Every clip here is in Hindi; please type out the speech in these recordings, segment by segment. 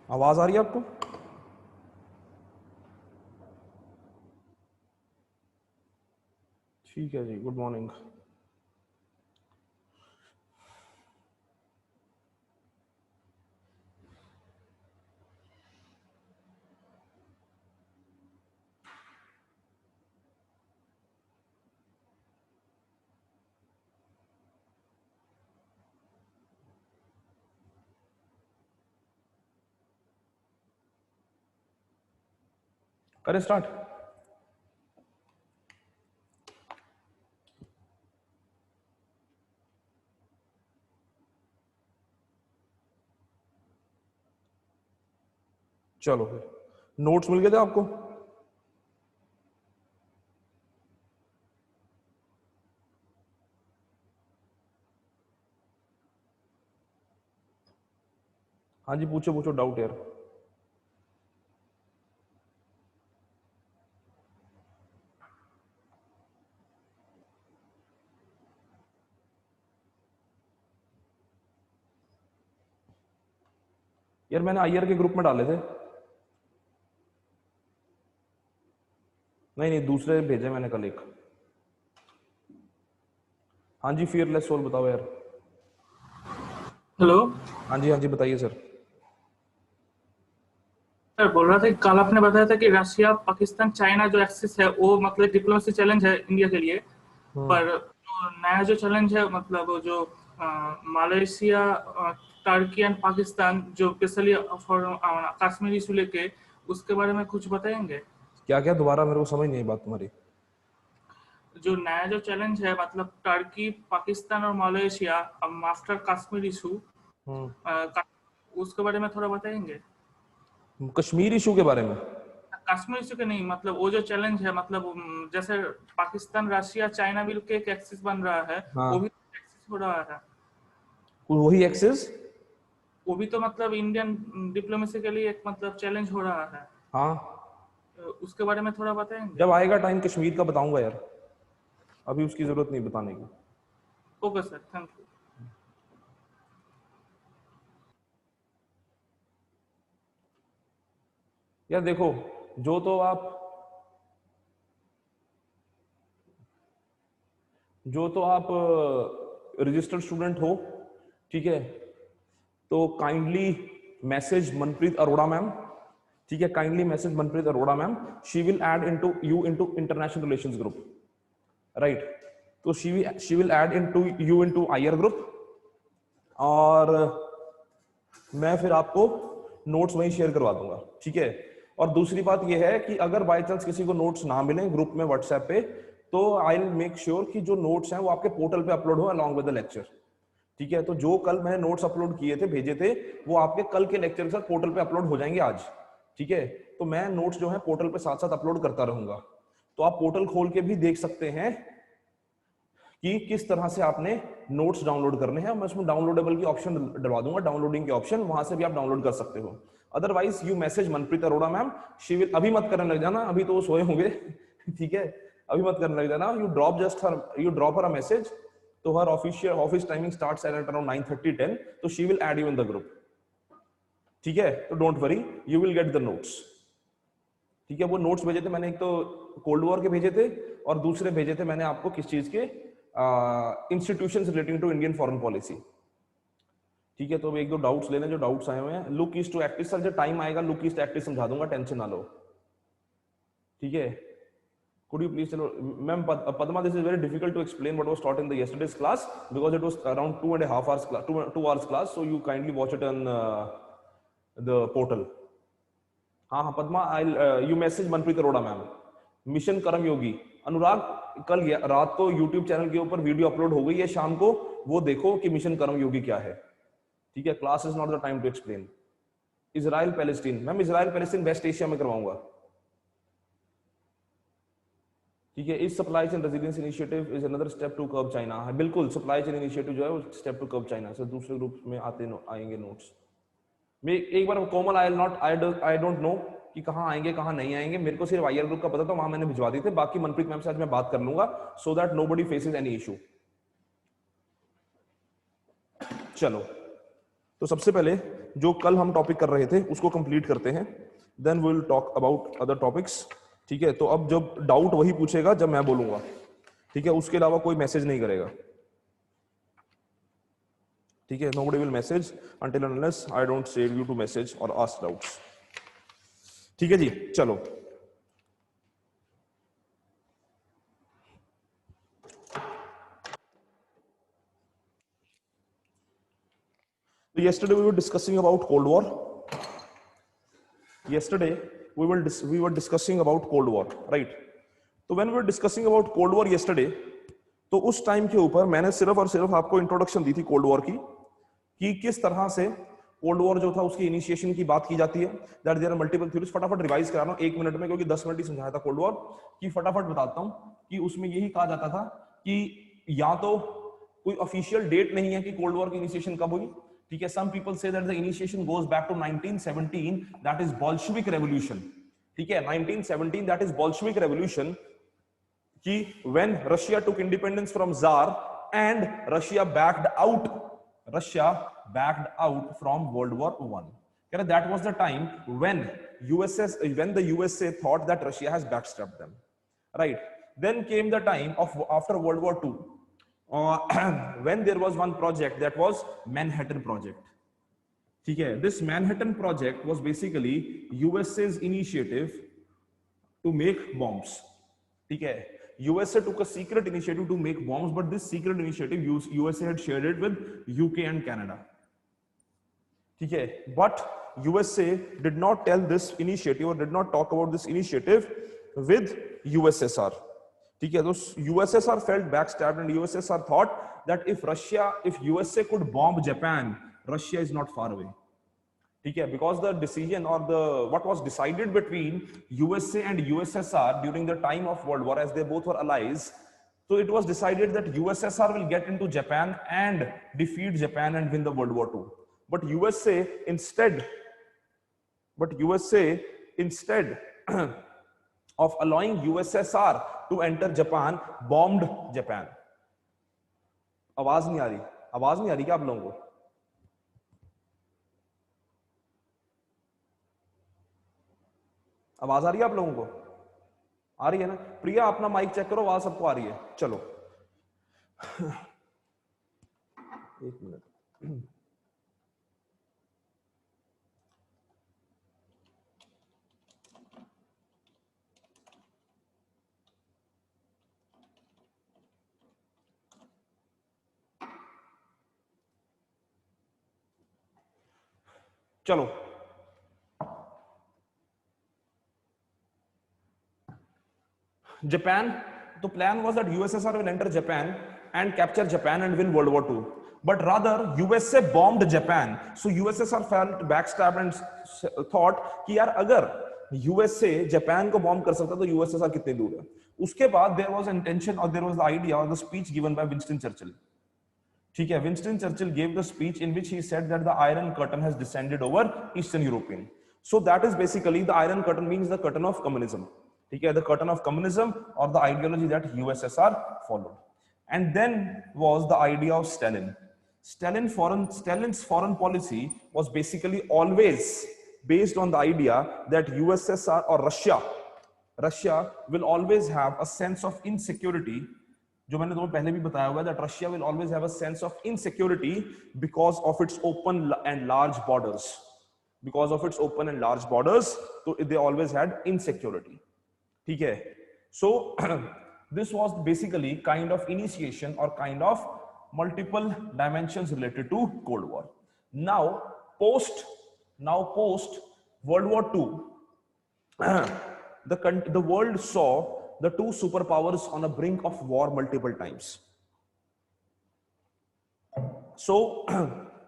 आवाज आ रही है आपको? ठीक है जी, गुड मॉर्निंग। करें स्टार्ट? चलो फिर, नोट्स मिल गए थे आपको? हाँ जी, पूछो पूछो, डाउट यार। यार मैंने आईआर के ग्रुप में डाले थे। नहीं नहीं, दूसरे भेजे मैंने कल एक। हाँ जी, फियरलेस सोल बताओ यार। हेलो हाँ जी हाँ जी, बताइए सर। सर, बोल रहा था कि कल आपने बताया था कि रशिया पाकिस्तान चाइना जो एक्सिस है वो मतलब डिप्लोमेसी चैलेंज है इंडिया के लिए। पर जो नया जो चैलेंज है मतलब वो जो मालয়েशिया, टर्की एंड पाकिस्तान जो स्पेशली फॉर कश्मीर इशू लेके उसके बारे में कुछ बताएंगे? क्या क्या, दोबारा, मेरे को समझ नहीं आई बात तुम्हारी। जो नया जो चैलेंज है मतलब टर्की पाकिस्तान और मालয়েशिया आफ्टर कश्मीर इशू, उसके बारे में थोड़ा बताएंगे? कश्मीर इशू के बारे में? कश्मीर इशू के नहीं, मतलब वो जो चैलेंज है मतलब जैसे पाकिस्तान रशिया चाइना मिल के एक एक्सिस बन रहा है, वो भी हाँ, एक्सिस हो रहा है। वही एक्सेस। वो भी तो मतलब इंडियन डिप्लोमेसी के लिए एक मतलब चैलेंज हो रहा है। हाँ, तो उसके बारे में थोड़ा बताएंगे? जब आएगा टाइम कश्मीर का बताऊंगा यार, अभी उसकी जरूरत नहीं बताने की। Okay sir, thank you. यार देखो, जो तो आप जो तो आप रजिस्टर्ड स्टूडेंट हो, ठीक है, तो kindly message Manpreet Arora ma'am. ठीक है, kindly message Manpreet Arora ma'am. She will add into you into international relations group, right? तो she will add into you into IR group, और मैं फिर आपको नोट्स वहीं शेयर करवा दूंगा, ठीक है? और दूसरी बात यह है कि अगर बाय चांस किसी को नोट्स ना मिले ग्रुप में व्हाट्सएप पे, तो आई विल मेक श्योर कि जो नोट्स हैं वो आपके पोर्टल पे अपलोड हो अलॉन्ग विद द लेक्चर। ठीक है, तो जो कल मैंने नोट्स अपलोड किए थे, भेजे थे, वो आपके कल के लेक्चर के साथ पोर्टल पे अपलोड हो जाएंगे आज। ठीक है, तो मैं नोट्स जो है पोर्टल पे साथ साथ अपलोड करता रहूंगा, तो आप पोर्टल खोल के भी देख सकते हैं कि किस तरह से आपने नोट्स डाउनलोड करने हैं। मैं उसमें डाउनलोडेबल की ऑप्शन डलवा दूंगा, डाउनलोडिंग के ऑप्शन, वहां से भी आप डाउनलोड कर सकते हो। Otherwise you message Manpreet Arora ma'am, she will, अभी मत करने लग जाना, अभी तो वो सोए होंगे ठीक है, अभी मत करने लग जाना। You drop her a message, तो her official office timing starts at around 9:30 10, तो she will add you in the group. ठीक है, तो don't worry, you will get the notes. ठीक है, वो नोट्स भेजे थे मैंने, एक तो कोल्ड वॉर के भेजे थे, और दूसरे भेजे थे मैंने आपको किस चीज के, institutions relating to Indian foreign policy. ठीक है, तो एक दो डाउट्स लेने जो डाउट्स आए हुए हैं। Look east to active, sir जब टाइम आएगा लुक ईस्ट एक्टिव समझा दूंगा, टेंशन ना लो। ठीक है, could you please, चलो ma'am, Padma, this is very difficult to explain what was taught in the yesterday's class because it was around 2.5 hours class, 2 hours class, so you kindly watch it on the portal. हाँ हाँ Padma, I you message Manpreet Arora ma'am. Mission Karma Yogi, अनुराग कल रात को यूट्यूब चैनल के ऊपर वीडियो अपलोड हो गई है, शाम को वो देखो कि मिशन कर्म योगी क्या है। ठीक है, class is not the time to explain. Israel Palestine, ma'am Israel Palestine West Asia में करवाऊंगा। ठीक है, इस supply chain resilience initiative is another step to curb China. बिल्कुल, सप्लाई चेन इनिशिएटिव जो है वो स्टेप टू कर्ब चाइना से दूसरे ग्रुप में आएंगे नोट्स। मैं एक बार कोमल, आई डोंट नो कि कहाँ आएंगे कहाँ नहीं आएंगे, मेरे को सिर्फ आईआर ग्रुप का पता था, वहां मैंने भिजवा दी थे। बाकी मनप्रीत मैम से आज मैं बात कर लूंगा, so that nobody faces any issue. चलो, तो सबसे पहले जो कल हम टॉपिक कर रहे थे उसको कंप्लीट करते हैं, then we will talk about other topics. ठीक है, तो अब जब डाउट वही पूछेगा जब मैं बोलूंगा, ठीक है, उसके अलावा कोई मैसेज नहीं करेगा। ठीक है, nobody will message until and unless I don't say you to message or ask doubts। ठीक है जी, चलो। So yesterday we were discussing about Cold War। Yesterday we were discussing about Cold War, right? तो when we were discussing about Cold War yesterday, तो उस टाइम के ऊपर मैंने सिर्फ और सिर्फ आपको इंट्रोडक्शन दी थी कोल्ड वॉर की, कि किस तरह से कोल्ड वॉर जो था उसकी इनिशिएशन की बात की जाती है। That there are multiple theories. फटाफट रिवाइज करा रहा हूं 1 मिनट में, क्योंकि 10 मिनट ही समझाया था कोल्ड वॉर की। फटाफट बताता हूं कि उसमें यही कहा जाता था कि या तो कोई ऑफिशियल डेट नहीं है कि कोल्ड वॉर की इनिशिएशन कब हुई। ठीक है, some people say that the initiation goes back to 1917, that is Bolshevik revolution. ठीक है, 1917 दैट इज बोल्शेविक रेवोल्यूशन, कि when Russia took independence from Tsar and Russia backed out from World War I. That was the time when the USA thought that Russia has backstabbed them, right? Then came the time of after World War II, when there was one project that was Manhattan Project. ठीक है, this Manhattan Project was basically USA's initiative to make bombs. ठीक है, USA took a secret initiative to make bombs, but this secret initiative USA had shared it with UK and Canada. ठीक है, but USA did not tell this initiative or did not talk about this initiative with USSR. ठीक है, तो USSR felt backstabbed and USSR thought that if USA could bomb Japan, Russia is not far away. ठीक है, because the decision or what was decided between USA and USSR during the time of World War, as they both were allies, so it was decided that USSR will get into Japan and defeat Japan and win the World War II. But USA instead of allowing USSR to enter Japan, bombed Japan. आवाज नहीं आ रही क्या आप लोगों को? आवाज आ रही है आप लोगों को? आ रही है ना? प्रिया अपना माइक चेक करो, आवाज सबको आ रही है? चलो 1 मिनट। चलो, Japan, the plan was that USSR will enter Japan and capture Japan and win World War II. But rather USA bombed Japan. So USSR felt backstabbed and thought कि यार अगर USA Japan को bomb कर सकता तो USSR कितने दूर है। उसके बाद there was intention or there was the idea or the speech given by Winston Churchill. ठीक है, Winston Churchill gave the speech in which he said that the Iron Curtain has descended over Eastern European. So that is basically the Iron Curtain means the curtain of communism. ठीक है, the curtain of communism or the ideology that USSR followed. And then was the idea of Stalin. Stalin's foreign policy was basically always based on the idea that USSR or Russia will always have a sense of insecurity. जो मैंने तुम्हें पहले भी बताया हुआ है that Russia will always have a sense of insecurity because of its open and large borders. Because of its open and large borders, so they always had insecurity. ठीक है, so this was basically kind of initiation or kind of multiple dimensions related to Cold War. Now post World War II, the world saw the two superpowers on the brink of war multiple times. So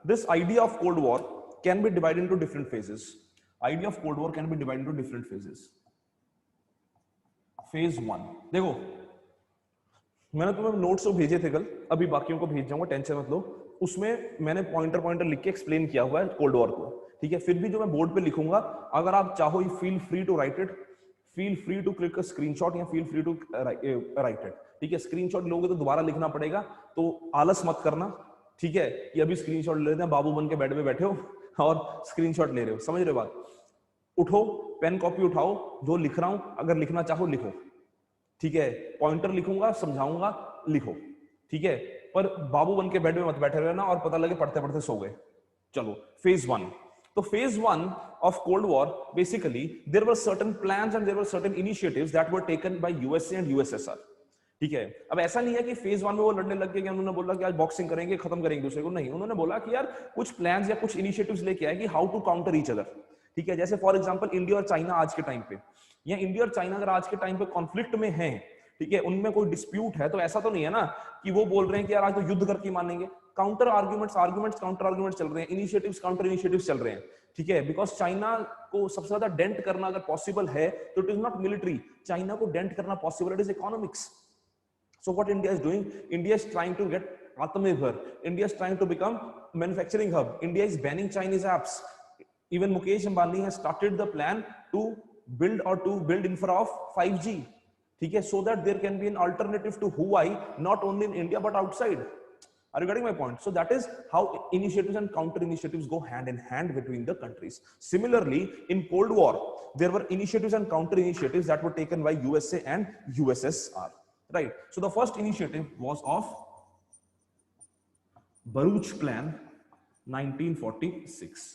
this idea of Cold War can be divided into different phases. Idea of Cold War can be divided into different phases. Phase 1 देखो, मैंने तुम्हें नोट्स तो भेजे थे कल, अभी बाकियों को भेज जाऊंगा, टेंशन मत लो। उसमें मैंने पॉइंटर लिख के एक्सप्लेन किया हुआ है कोल्ड वॉर को। ठीक है, फिर भी जो मैं बोर्ड पे लिखूंगा, अगर आप चाहो feel free to write it, feel free to click a screenshot या feel free to write it. ठीक है, स्क्रीनशॉट लोगे तो दोबारा लिखना पड़ेगा, तो आलस मत करना। ठीक है, कि अभी स्क्रीनशॉट ले लेते हैं, बाबू बन के बेड पे बैठे हो, और स्क्रीनशॉट ले रहे हो, समझ रहे हो बात? उठो, पेन कॉपी उठाओ, जो लिख रहा हूं अगर लिखना चाहो लिखो, ठीक है? पॉइंटर लिखूंगा, समझाऊंगा, लिखो, ठीक है? पर बाबू बन के बेड में मत बैठे रहना और पता लगे पढ़ते पढ़ते सो गए। चलो फेज वन। तो phase one of cold war, basically there were certain plans and there were certain initiatives that were taken by USA and USSR, ठीक है? अब ऐसा नहीं है कि फेज वन में वो लड़ने लग गए कि उन्होंने बोला कि आज बॉक्सिंग करेंगे, खत्म करेंगे दूसरे को, नहीं, उन्होंने बोला कि यार कुछ प्लान्स या कुछ इनिशिएटिव्स लेके आए कि how to counter each other, ठीक है? जैसे फॉर एग्जांपल इंडिया और चाइना आज के टाइम पे, या इंडिया और चाइना अगर आज के टाइम पे कॉन्फ्लिक्ट में हैं, ठीक है, उनमें कोई डिस्प्यूट है, तो ऐसा तो नहीं है ना कि वो बोल रहे हैं कि यार आज तो युद्ध करके मानेंगे। काउंटर आर्गुमेंट्स काउंटर आर्गुमेंट्स चल रहे हैं, इनिशिएटिव्स काउंटर इनिशिएटिव्स चल रहे हैं, ठीक है? बिकॉज चाइना को सबसे ज्यादा डेंट करना अगर पॉसिबल है तो it is not military, China को डेंट करना possible, it is economics. So what India is doing? India is trying to get Atmanirbhar. India is trying to become manufacturing hub. India is banning Chinese apps. Even Mukesh Ambani has started the plan to build infra of 5G. ठीक है, so that there can be an alternative to Huawei, not only in India but outside. Are you getting my point? So that is how initiatives and counter initiatives go hand in hand between the countries. Similarly, in Cold War, there were initiatives and counter initiatives that were taken by USA and USSR. Right. So the first initiative was of Baruch Plan 1946.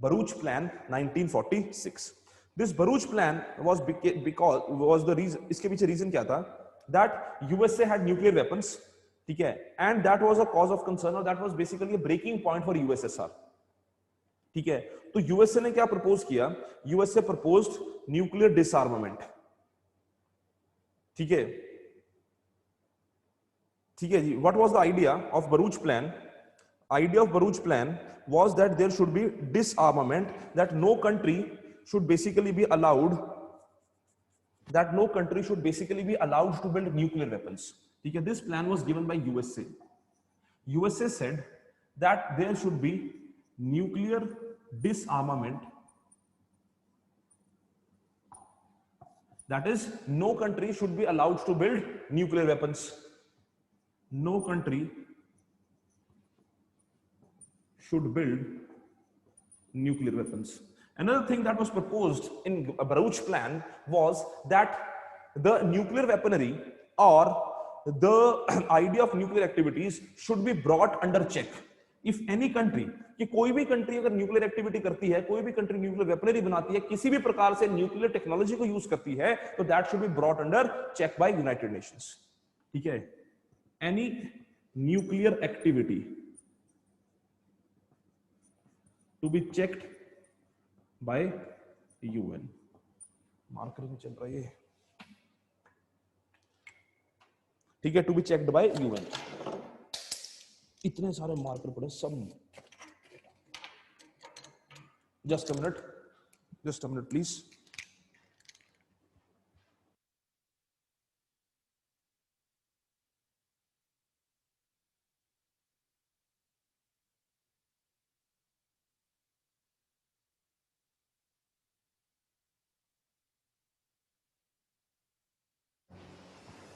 Baruch Plan 1946. This Baruch Plan was because was the reason, इसके पीछे reason क्या था? That USA had nuclear weapons, ठीक है? And that was a cause of concern, or that was basically a breaking point for USSR. ठीक है? तो यूएसए ने क्या प्रपोज किया? यूएसए प्रपोज्ड न्यूक्लियर डिसआर्मामेंट, ठीक है? ठीक है जी। What was the idea of Baruch Plan? Idea of Baruch Plan was that there should be disarmament, that no country should basically be allowed to build nuclear weapons. ठीक है? This plan was given by USA. USA said that there should be nuclear disarmament, that is no country should be allowed to build nuclear weapons. No country should build nuclear weapons. Another thing that was proposed in Baruch Plan was that the nuclear weaponry or the idea of nuclear activities should be brought under check. If any country, कि कोई भी कंट्री अगर न्यूक्लियर एक्टिविटी करती है, कोई भी कंट्री न्यूक्लियर वेपनरी बनाती है, किसी भी प्रकार से न्यूक्लियर टेक्नोलॉजी को यूज करती है, तो that should be brought under check by United Nations, ठीक है? Any nuclear activity to be checked by UN. Marker में चल रहा है ये, ठीक है? To be checked by UN. इतने सारे मार्कर पड़े सब। Just a minute please.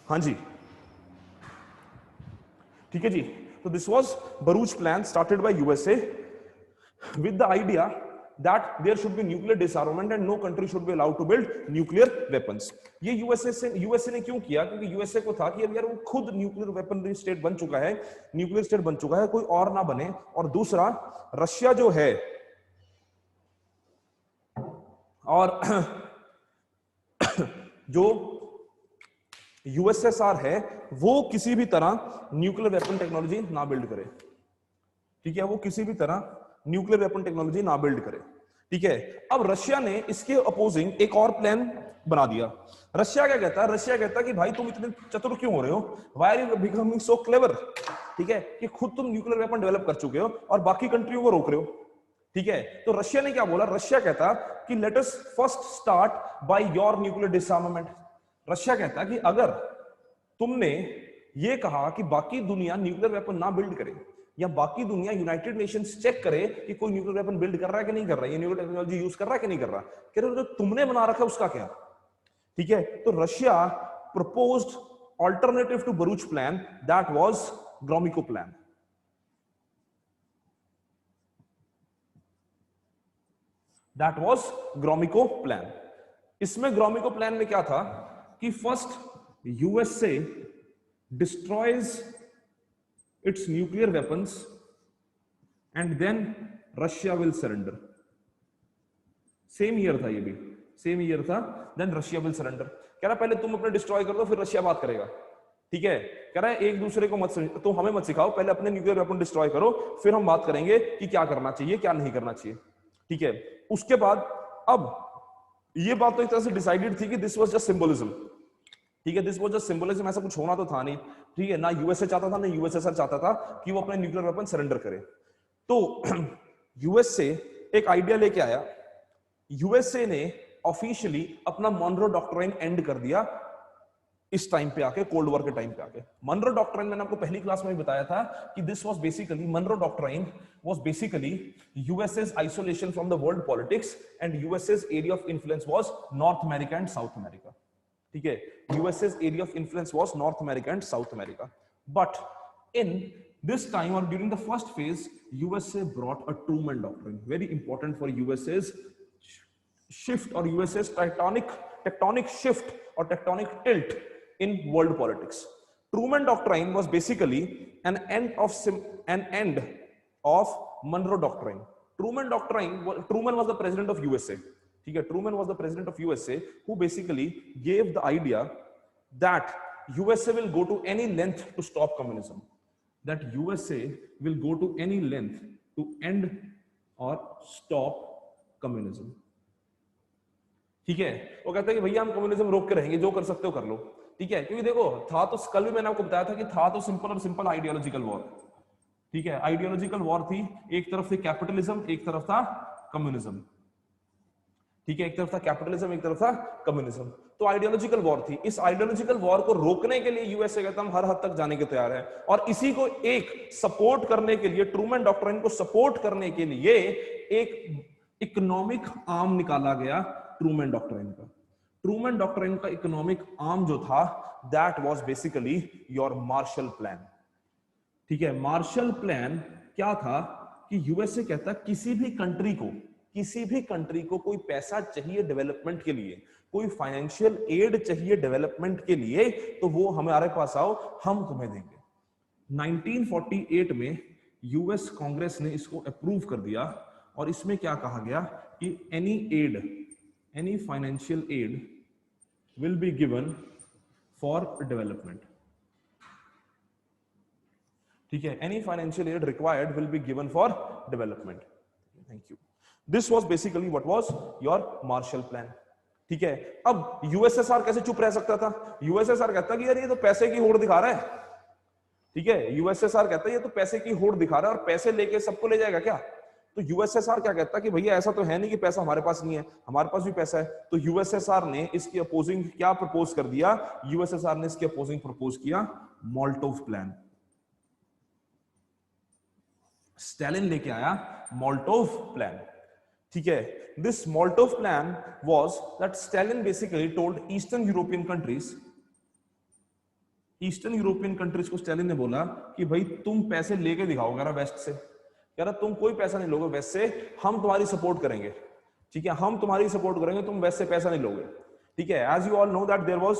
हाँ जी, ठीक है जी। तो this was Baruch plan started by USA with the idea that there should be nuclear disarmament and no country should be allowed to build nuclear weapons. ये यूएसए ने क्यों किया? क्योंकि यूएसए को था कि यार वो खुद न्यूक्लियर वेपनरी स्टेट बन चुका है, न्यूक्लियर स्टेट बन चुका है, कोई और ना बने। और दूसरा, रशिया जो है और जो यूएसएसआर है वो किसी भी तरह न्यूक्लियर वेपन टेक्नोलॉजी ना बिल्ड करे, ठीक है? वो किसी भी तरह न्यूक्लियर वेपन टेक्नोलॉजी ना बिल्ड करे, ठीक है? अब रशिया ने इसके अपोजिंग एक और प्लान बना दिया। रशिया क्या कहता है? रशिया कहता है कि भाई तुम इतने चतुर क्यों हो रहे हो? Why are you becoming so clever? ठीक है, कि खुद तुम न्यूक्लियर वेपन डेवलप कर चुके हो और बाकी कंट्रियों को रोक रहे हो, ठीक है? तो रशिया ने क्या बोला? रशिया कहता कि let us first start by your nuclear डिसआर्मामेंट। Russia कहता कि अगर तुमने ये कहा कि बाकी दुनिया न्यूक्लियर वेपन ना बिल्ड करे या बाकी दुनिया यूनाइटेड नेशंस चेक करे कि कोई न्यूक्लियर वेपन बिल्ड कर रहा है कि नहीं कर रहा है, ये न्यूक्लियर टेक्नोलॉजी यूज कर रहा है कि नहीं कर रहा, कह रहे जो तुमने बना रखा है उसका क्या, ठीक है? तो Russia proposed alternative to Baruch plan, that was Gromyko plan. That was Gromyko plan. इसमें ग्रोमिको प्लान में क्या था कि first USA destroys its nuclear weapons and then Russia will surrender. Same year था, ये भी सेम ईयर था, देन रशिया विल सरेंडर। कह रहा पहले तुम अपने डिस्ट्रॉय कर दो फिर रशिया बात करेगा, ठीक है। कह रहा है एक दूसरे को मत, तो हमें मत सिखाओ, पहले अपने न्यूक्लियर वेपन डिस्ट्रॉय करो फिर हम बात करेंगे कि क्या करना चाहिए क्या नहीं करना चाहिए, ठीक है। उसके बाद अब ये बात तो एक तरह से डिसाइडेड थी कि दिस वाज जस्ट सिंबलिज्म, ठीक है, दिस वाज जस्ट सिंबलिज्म, ऐसा कुछ होना तो था नहीं, ठीक है। ना यूएसए चाहता था ना यूएसएसआर चाहता था कि वो अपने न्यूक्लियर वेपन सरेंडर करे। तो यूएसए एक आइडिया लेके आया, यूएसए ने ऑफिशियली अपना मॉनरो डॉक्ट्राइन एंड कर दिया इस टाइम पे आके, कोल्ड वॉर के टाइम पे आके। मॉनरो डॉक्ट्राइन मैंने आपको पहली क्लास में भी बताया था कि this was basically, Monroe doctrine was basically USA's isolation from the world politics and USA's area of influence was North America and South America, ठीक है। USA's area of influence was North America and South America, but in this time or during the first phase USA brought a Truman Doctrine, very important for USA's shift or USA's tectonic shift or tectonic tilt in world politics. Truman Doctrine was basically an end of Monroe Doctrine. Truman was the president of USA, ठीक है। Truman was the president of USA who basically gave the idea that USA will go to any length to stop communism, that USA will go to any length to end or stop communism, ठीक है। वो कहता है कि भैया हम कम्युनिज्म रोक के रहेंगे, जो कर सकते हो कर लो, ठीक है। क्योंकि देखो था तो, कल भी मैंने आपको बताया था कि था तो सिंपल आइडियोलॉजिकल वॉर, ठीक है। आइडियोलॉजिकल वॉर थी, एक तरफ से कैपिटलिज्म एक तरफ था कम्युनिज्म, ठीक है। एक तरफ था कैपिटलिज्म एक तरफ था कम्युनिज्म, तो आइडियोलॉजिकल वॉर थी। इस आइडियोलॉजिकल वॉर को रोकने के लिए यूएसए कहता हम हर हद तक जाने के तैयार है, और इसी को एक सपोर्ट करने के लिए, ट्रूमैन डॉक्ट्राइन को सपोर्ट करने के लिए एक इकोनॉमिक आर्म निकाला गया ट्रूमैन डॉक्ट्राइन का। ट्रूमैन डॉक्ट्राइन का इकोनॉमिक आर्म जो था that was basically your Marshall plan, ठीक है। मार्शल प्लान क्या था कि यूएसए कहता किसी भी कंट्री को कोई पैसा चाहिए डेवलपमेंट के लिए, कोई फाइनेंशियल एड चाहिए डेवलपमेंट के लिए, तो वो हमारे पास आओ, हम तुम्हें देंगे। 1948 में यूएस कांग्रेस ने इसको अप्रूव कर दिया, और इसमें क्या कहा गया कि any financial aid will be given for development, ठीक है। Any financial aid required will be given for development, thank you. This was basically what was your Marshall plan, ठीक है। अब यूएसएसआर कैसे चुप रह सकता था? यूएसएसआर कहता कि यार ये तो पैसे की होड़ दिखा रहा है, ठीक है। यूएसएसआर कहता है ये तो पैसे की होड़ दिखा रहा है और पैसे लेके सबको ले जाएगा क्या? तो यूएसएसआर क्या कहता कि भैया ऐसा तो है नहीं कि पैसा हमारे पास नहीं है, हमारे पास भी पैसा है। तो यूएसएसआर ने इसकी अपोजिंग क्या प्रपोज कर दिया? यूएसएसआर ने इसकी अपोजिंग प्रपोज किया मोल्टोव प्लान। स्टालिन लेके आया मोल्टोव प्लान, ठीक है। This Molotov plan was that Stalin basically told eastern European countries को स्टालिन ने बोला कि भाई तुम पैसे लेके दिखाओ वेस्ट से, कह रहा तुम कोई पैसा नहीं लोगे वेस्ट से, हम तुम्हारी सपोर्ट करेंगे, ठीक है। हम तुम्हारी सपोर्ट करेंगे, तुम वेस्ट से पैसा नहीं लोगे, ठीक है। As you all know that there was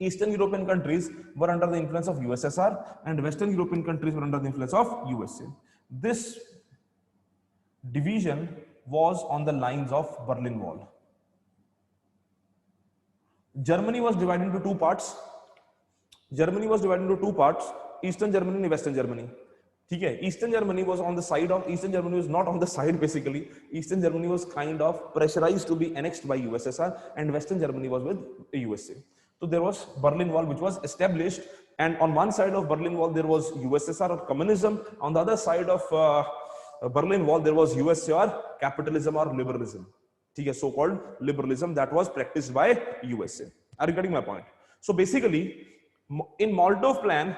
Eastern European countries were under the influence of USSR and Western European countries were under the influence of USA. This division was on the lines of Berlin Wall. Germany was divided into two parts. Eastern Germany and Western Germany. ठीक है, Eastern Germany was on the side of, Eastern Germany was not on the side basically. Eastern Germany was kind of pressurized to be annexed by USSR and Western Germany was with the USA. So there was Berlin Wall which was established, and on one side of Berlin Wall there was USSR or communism, on the other side of Berlin Wall there was USA or capitalism or liberalism, ठीक है, so called liberalism that was practiced by USA. Are you getting my point? So basically in Molotov plan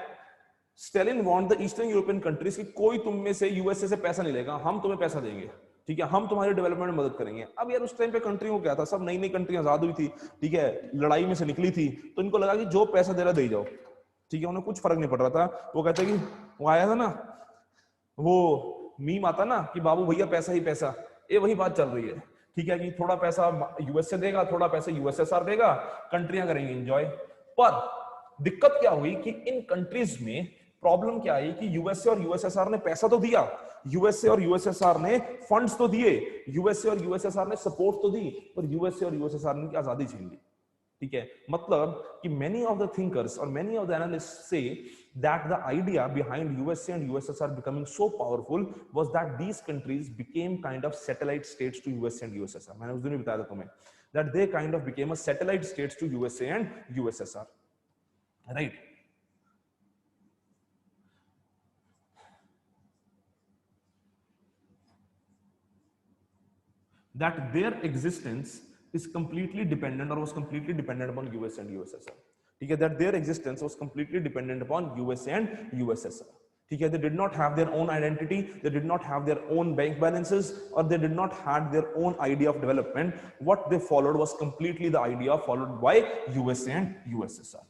Stalin want the Eastern European countries कि कोई तुम में से USA से पैसा नहीं लेगा, हम तुम्हें पैसा देंगे, ठीक है, हम तुम्हारी डेवलपमेंट में मदद करेंगे। अब यार उस टाइम पे कंट्रियों को क्या था, सब नई नई कंट्रियां आजाद हुई थी, ठीक है, लड़ाई में से निकली थी, तो इनको लगा कि जो पैसा दे रहा दे जाओ, ठीक है, उन्हें कुछ फर्क नहीं पड़ रहा था। वो कहते कि वो आया था ना, वो मीम आता ना कि बाबू भैया पैसा ही पैसा, ये वही बात चल रही है, ठीक है, कि थोड़ा पैसा यूएसए देगा, थोड़ा पैसा यूएसएसआर देगा, कंट्रियां करेंगी एंजॉय। पर दिक्कत क्या हुई कि इन कंट्रीज में प्रॉब्लम क्या आई कि यूएसए और यूएसएसआर ने पैसा तो दिया, यूएसए और यूएसएसआर ने फंड्स तो दिए, यूएसए और यूएसएसआर ने सपोर्ट तो दी, पर यूएसए और यूएसएसआर ने आजादी छीन ली, ठीक है। मतलब कि many of the thinkers और many of the analysts say that the idea behind USA and USSR becoming so powerful was that these countries became kind of satellite states to USA and USSR. मैंने उस दिन भी बताया था तुम्हें that they kind of became a satellite states to USA and USSR, right? That their existence is completely dependent or was completely dependent upon US and USSR. ठीक है, that their existence was completely dependent upon USA and USSR. ठीक है, they did not have their own identity, they did not have their own bank balances, or they did not had their own idea of development. What they followed was completely the idea followed by USA and USSR.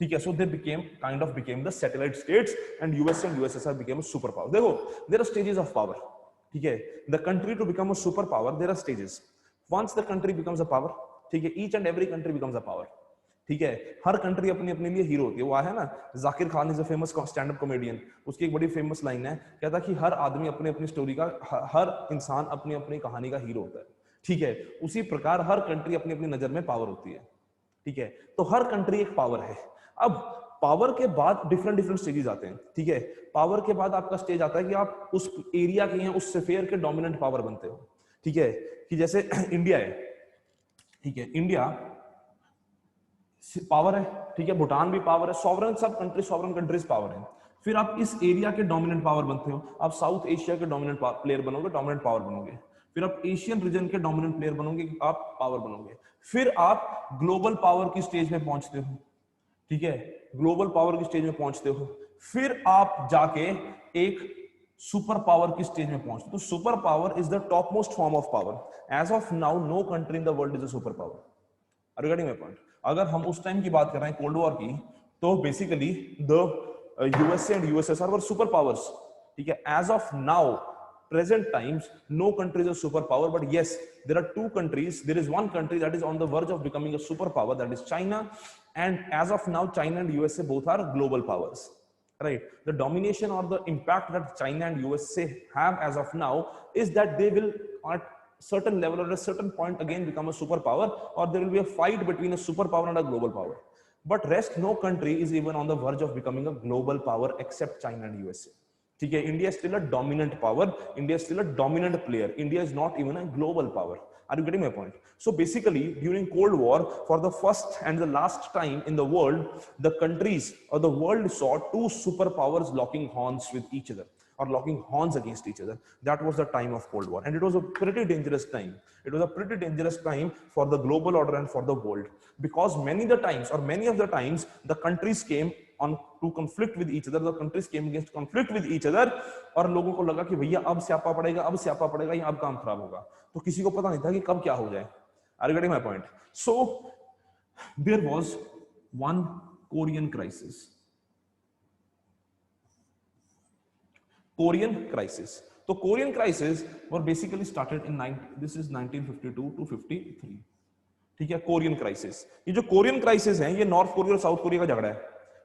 ठीक है, so they became the satellite states, and USA and USSR became a superpower. देखो, there are stages of power. ठीक है, the country to become a superpower, there are stages. Once the country becomes a power, ठीक है, each and every country becomes a power. ठीक है, हर कंट्री अपनी अपने लिए हीरो होती है। वो है ना, Zakir Khan is a famous stand up comedian, उसकी एक बड़ी फेमस लाइन है, कहता कि हर आदमी अपनी अपनी स्टोरी का, हर इंसान अपनी अपनी कहानी का हीरो होता है। ठीक है, उसी प्रकार हर कंट्री अपनी अपनी नजर में पावर होती है। ठीक है, तो हर कंट्री एक पावर है। अब पावर के बाद डिफरेंट स्टेजेस आते हैं। ठीक है, पावर के बाद आपका स्टेज आता है कि आप उस एरिया के हैं, उस स्फीयर के डोमिनेंट पावर बनते हो। ठीक है, कि जैसे इंडिया है, ठीक है, इंडिया पावर है, ठीक है, भूटान भी पावर है, सॉवरन, सब कंट्री सॉवरन कंट्रीज पावर है। फिर आप इस एरिया के डोमिनेंट पावर बनते हो, आप साउथ एशिया के डोमिनेंट प्लेयर बनोगे, डोमिनेंट पावर बनोगे। फिर आप एशियन रीजन के डोमिनेंट प्लेयर बनोगे, आप पावर बनोगे। फिर आप ग्लोबल पावर की स्टेज में पहुंचते हो। ठीक है, ग्लोबल पावर की स्टेज में पहुंचते हो, फिर आप जाके एक सुपर पावर की स्टेज में पहुंचते हो। तो super power is the top most form of power. As of now no country in the world is a super power. Regarding my point, अगर हम उस टाइम की बात कर रहे हैं कोल्ड वॉर की, तो basically the USA and USSR were super powers. ठीक है, as of now present times no country is a superpower, but yes, there are two countries, there is one country that is on the verge of becoming a superpower, that is China. And as of now China and USA both are global powers, right? The domination or the impact that China and USA have as of now is that they will at certain level or a certain point again become a superpower, or there will be a fight between a superpower and a global power. But rest no country is even on the verge of becoming a global power except China and USA. ठीक है, India still a dominant power, India still a dominant player, India is not even a global power. Are you getting my point? So basically during cold war, for the first and the last time in the world, the countries और the world saw two super powers locking horns with each other, or locking horns against each other. That was the time of Cold War, and it was a pretty dangerous time. It was a pretty dangerous time for the global order and for the world, because many of the times the countries came on to conflict with each other. The countries came against conflict with each other, और लोगों को लगा कि भैया अब स्यापा पड़ेगा, या अब काम खराब होगा। तो किसी को पता नहीं था कि कब क्या हो जाए। Are you getting my point? So there was one Korean crisis. Korean crisis. So Korean crisis were basically started in 1952 to 53. ठीक है, कोरियन क्राइसिस। ये जो कोरियन क्राइसिस है, ये नॉर्थ कोरिया और साउथ कोरिया का झगड़ा है।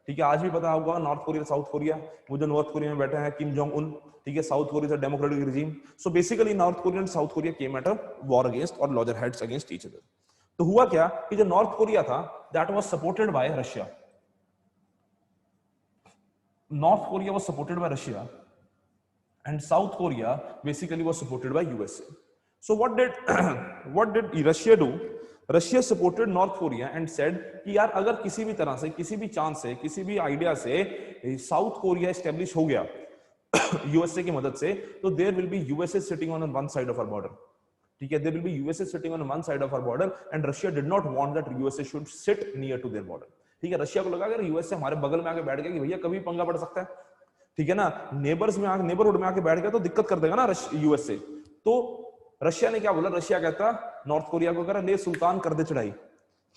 ठीक है, आज भी पता होगा नॉर्थ कोरिया साउथ कोरिया, वो जो नॉर्थ कोरिया में बैठे हैं किम जोंग उन, ठीक है, South Korea democratic regime. So basically North Korea and south Korea came at a war against और loggerheads against each other. तो हुआ क्या कि जो नॉर्थ कोरिया था, that was supported by Russia. North Korea was supported by Russia and South Korea basically was supported by USA. So what did Russia do? Russia supported North Korea and said कि यार अगर किसी भी तरह से, किसी भी चांस से, किसी भी आइडिया से साउथ कोरिया एस्टेब्लिश हो गया यूएसए की मदद से, तो there will be USA sitting on one side of our border. ठीक है, there will be USA sitting on one side of our border, and Russia did not want that USA should sit near to their border. ठीक है, रशिया को लगा अगर यूएसए हमारे बगल में आके बैठ गया कि भैया कभी पंगा पड़ सकता है, ठीक है ना, नेबरहुड में आके बैठ गया तो दिक्कत कर देगा ना यूएसए। तो रशिया ने क्या बोला, रशिया कहता नॉर्थ कोरिया को, कह रहा ले सुल्तान कर दे चढ़ाई।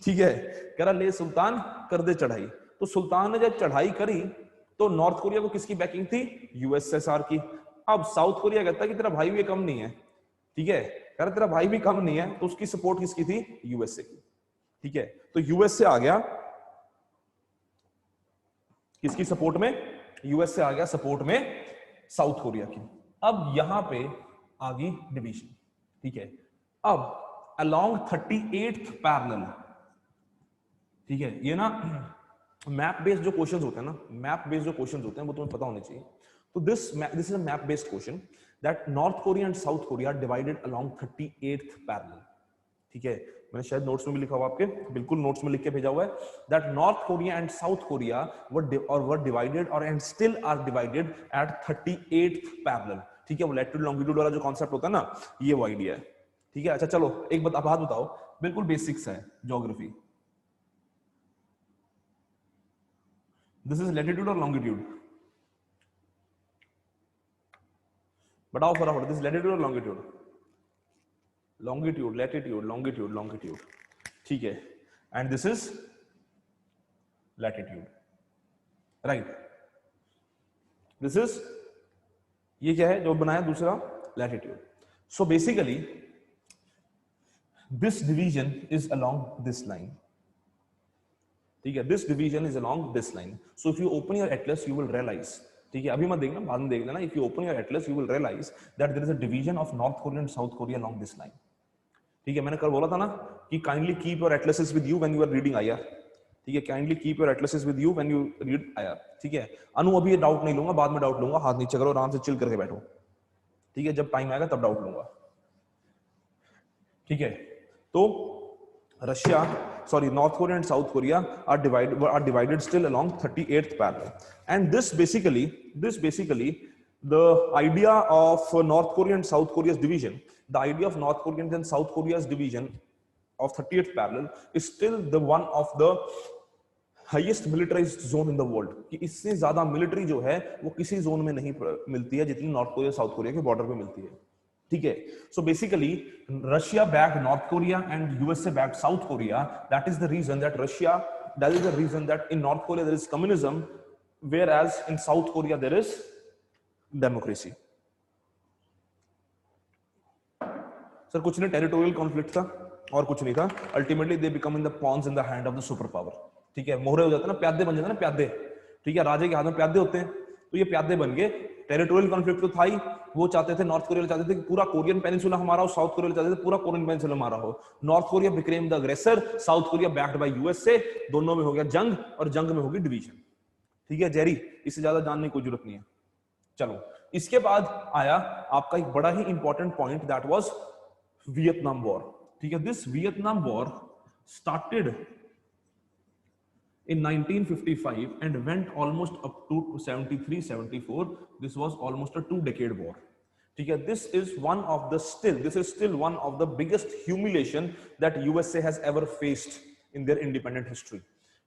ठीक है, कह रहा ले सुल्तान कर दे चढ़ाई। तो सुल्तान ने जब चढ़ाई करी तो नॉर्थ कोरिया को किसकी बैकिंग थी? यूएसएसआर की। अब साउथ कोरिया कहता है कि तेरा भाई भी कम नहीं है, ठीक है, कह रहा तेरा भाई भी कम नहीं है, तो उसकी सपोर्ट किसकी थी? यूएसए की। ठीक है, तो यूएसए आ गया किसकी सपोर्ट में? यूएसए आ गया सपोर्ट में साउथ कोरिया की। अब यहां पे आ गई डिवीजन। ठीक है, अब अलोंग 38th पैरेलल, ठीक है, ये ना मैप बेस्ड जो क्वेश्चंस होते हैं ना, मैप बेस्ड जो क्वेश्चंस होते हैं वो तुम्हें पता होने चाहिए। तो this is a map based question that North Korea and south Korea divided along 38th parallel. ठीक है, मैंने शायद नोट्स में भी लिखा हुआ आपके, बिल्कुल नोट्स में लिख के भेजा हुआ है that North Korea and south Korea were divided और and still are divided at 38th parallel. ठीक है, वो लैटिट्यूड लॉन्गिट्यूड वाला जो कॉन्सेप्ट होता है ना, ये वो आइडिया है। ठीक है, अच्छा चलो एक बात बताओ, बिल्कुल बेसिक्स है ज्योग्राफी। दिस इज लैटिट्यूड और लॉन्गिट्यूड, बताओ फटाफट, दिस लैटिट्यूड और longitude? Longitude, latitude, longitude, longitude. ठीक है, and this is latitude, right? This is, ये क्या है जो बनाया दूसरा? Latitude. So basically this division is along this line. ठीक है, this division is along this line. So if you open your atlas you will realise, ठीक है, अभी मत देखना, बाद में देख लेना, if you open your atlas you will realise that there is a division of north Korea and south Korea along this line. ठीक है, मैंने कल बोला था ना कि kindly keep your atlases with you when you are reading IR. ठीक है, kindly keep your atlases with you when you read IR. ठीक है, अनु अभी ये डाउट नहीं लूंगा, बाद में डाउट लूंगा, हाथ नीचे करो, आराम से चिल करके बैठो। ठीक है, जब टाइम आएगा तब डाउट लूंगा। ठीक है, तो Russia, sorry, North Korea and South Korea are divided still along 38th parallel, and this basically the idea of North Korea and South Korea's division, the idea of North Korea and South Korea's division of 38th parallel is still the one of the highest militarized zone in the world, कि इससे ज्यादा मिलिट्री जो है वो किसी जोन में नहीं मिलती है जितनी नॉर्थ कोरिया साउथ कोरिया के बॉर्डर पे मिलती है। ठीक है, so basically Russia backed north Korea and USA backed south Korea. That is the reason that Russia, that is the reason that in north Korea there is communism, whereas in south Korea there is democracy. Sir कुछ नहीं, टेरिटोरियल कॉन्फ्लिक्ट था और कुछ नहीं था। Ultimately they become in the pawns in the hand of the super power. ठीक है, मोहरे हो जाते हैं ना, प्यादे बन जाते हैं ना, प्यादे। ठीक है, राजे के हाथ में प्यादे होते हैं, तो ये प्यादे बन गए। टेरिटोरियल कॉन्फ्लिक्ट तो था ही, वो चाहते थे, नॉर्थ कोरिया चाहते थे कि पूरा कोरियन पेनिनसुला हमारा हो, साउथ कोरिया चाहते थे पूरा कोरियन पेनिनसुला हमारा हो। नॉर्थ कोरिया बिकेम द अग्रेसर, south Korea backed by USA, दोनों में हो गया जंग और जंग में होगी डिवीजन। ठीक है जेरी, इससे ज्यादा जानने की कोई जरूरत नहीं है। चलो, इसके बाद आया आपका एक बड़ा ही important point, that was Vietnam war. ठीक है, this Vietnam war started in 1955 and went almost up to 73-74. This was almost a 2-decade war. ठीक है, this is still one of the biggest humiliation that USA has ever faced in their independent history.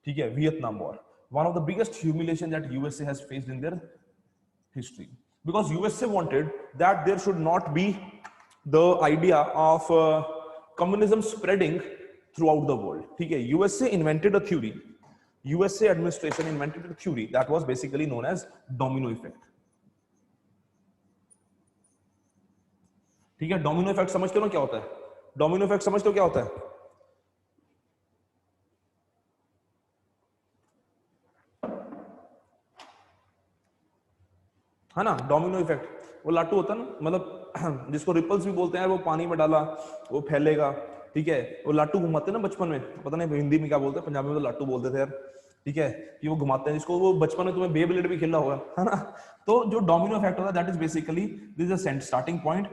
ठीक है, Vietnam War, one of the biggest humiliation that USA has faced in their history, because USA wanted that there should not be the idea of communism spreading throughout the world. ठीक है, USA invented a theory, USA administration invented a theory that was basically known as domino effect. ठीक है, डोमिनो इफेक्ट समझते हो ना क्या होता है? डोमिनो इफेक्ट समझते हो क्या होता है? है ना, डोमिनो इफेक्ट। वो लाटू होता है ना, मतलब जिसको रिपल्स भी बोलते हैं, वो पानी में डाला वो फैलेगा। ठीक है, वो लाटू घुमाते हैं ना बचपन में, पता नहीं हिंदी में क्या बोलते हैं, पंजाबी में तो लाटू बोलते थे यार। ठीक है, कि वो घुमाते हैं, जिसको वो बचपन में तुम्हें बेब्लेड भी खेला होगा, है ना। तो जो डोमिनो इफेक्ट होता है, that is basically this is a starting point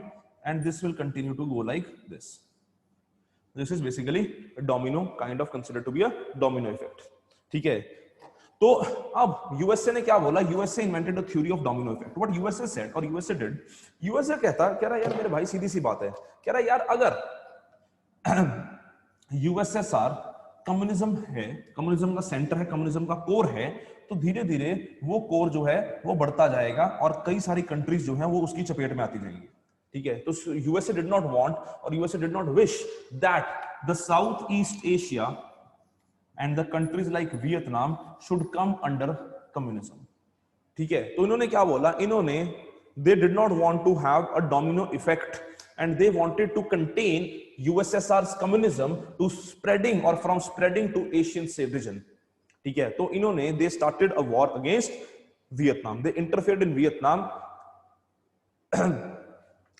and this will continue to go like this. This is basically domino, kind of consider to be a domino effect. ठीक है, तो अब यूएसए ने क्या बोला? USA invented the theory of domino effect. What USA said और यूएसए डिड, यूएसए कह रहा यार मेरे भाई सीधी सी बात है, कह रहा यार अगर यूएसएसआर कम्युनिज्म है, कम्युनिज्म का सेंटर है, कम्युनिज्म का कोर है, तो धीरे धीरे वो कोर जो है वो बढ़ता जाएगा और कई सारी कंट्रीज जो है वो उसकी चपेट में आती जाएंगी। ठीक है, तो यूएसए डिड नॉट वांट और USA did not wish that the south east Asia and the countries like Vietnam should come under communism. ठीक है, तो इन्होंने क्या बोला? इन्होंने they did not want to have a domino effect and they wanted to contain USSR's communism to spreading or from spreading to Asian region. ठीक है, तो इन्होंने they started a war against Vietnam. They interfered in Vietnam.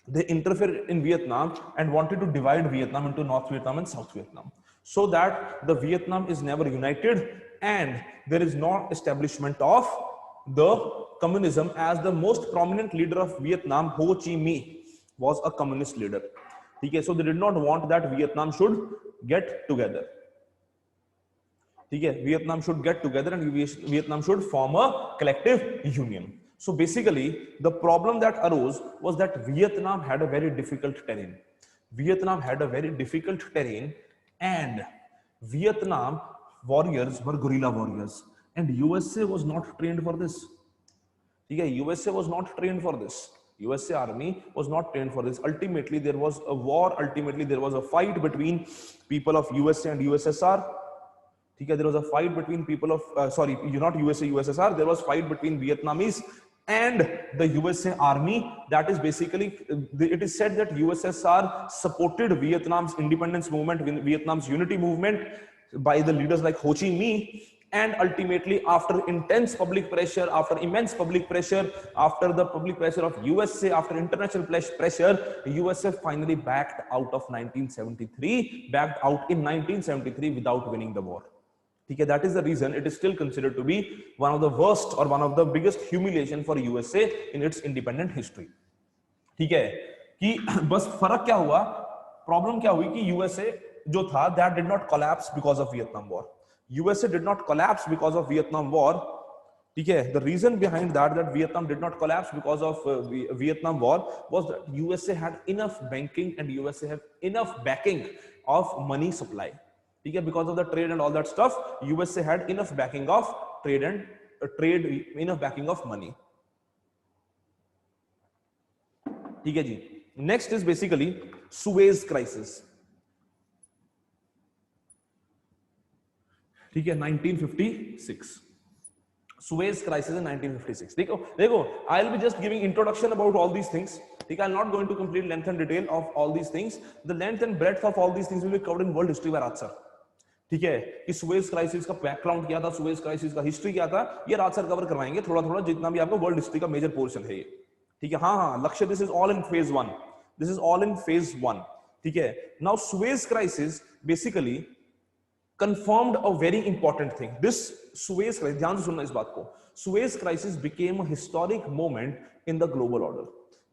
They interfered in Vietnam and wanted to divide Vietnam into North Vietnam and South Vietnam, so that the Vietnam is never united and there is no establishment of the communism. As the most prominent leader of Vietnam, Ho Chi Minh, was a communist leader. Okay, so they did not want that Vietnam should get together. Okay, Vietnam should get together and Vietnam should form a collective union. So basically, the problem that arose was that Vietnam had a very difficult terrain. Vietnam had a very difficult terrain, and Vietnam warriors were guerrilla warriors, and USA was not trained for this. Okay, USA was not trained for this. USA army was not trained for this. Ultimately, there was a war. Ultimately, there was a fight between people of USA and USSR. Okay, there was a fight between people of not USA, USSR. There was fight between Vietnamese and the USA army. That is basically, it is said that USSR supported Vietnam's independence movement, Vietnam's unity movement by the leaders like Ho Chi Minh. And ultimately, after intense public pressure, after immense public pressure, after the public pressure of USA, after international pressure, USA finally backed out of 1973, backed out in 1973 without winning the war. Okay, that is the reason it is still considered to be one of the worst or one of the biggest humiliation for USA in its independent history. ठीक है, कि बस फर्क क्या हुआ, प्रॉब्लम क्या हुई कि USA जो था that did not collapse because of Vietnam War. USA did not collapse because of Vietnam War. ठीक है, the reason behind that Vietnam did not collapse because of Vietnam War was that USA had enough banking and USA had enough backing of money supply. Because of the trade and all that stuff, USA had enough backing of trade and enough backing of money. Next is basically Suez crisis. 1956. Suez crisis in 1956. देखो, I'll be just giving introduction about all these things. I'm not going to complete length and detail of all these things. The length and breadth of all these things will be covered in world history by Raj sir. ठीक है, कि सुएज क्राइसिस का बैकग्राउंड क्या था, सुएज क्राइसिस का हिस्ट्री क्या था, ये राज सर कवर करवाएंगे थोड़ा थोड़ा, जितना भी आपको वर्ल्ड हिस्ट्री का मेजर पोर्शन है ये. ठीक है, हाँ, लक्ष्य, this is all in phase 1. This is all in phase 1. ठीक है, now Suez crisis basically confirmed a very important thing. This Suez crisis, ध्यान से सुनना इस बात को, Suez crisis became a historic moment in the global order,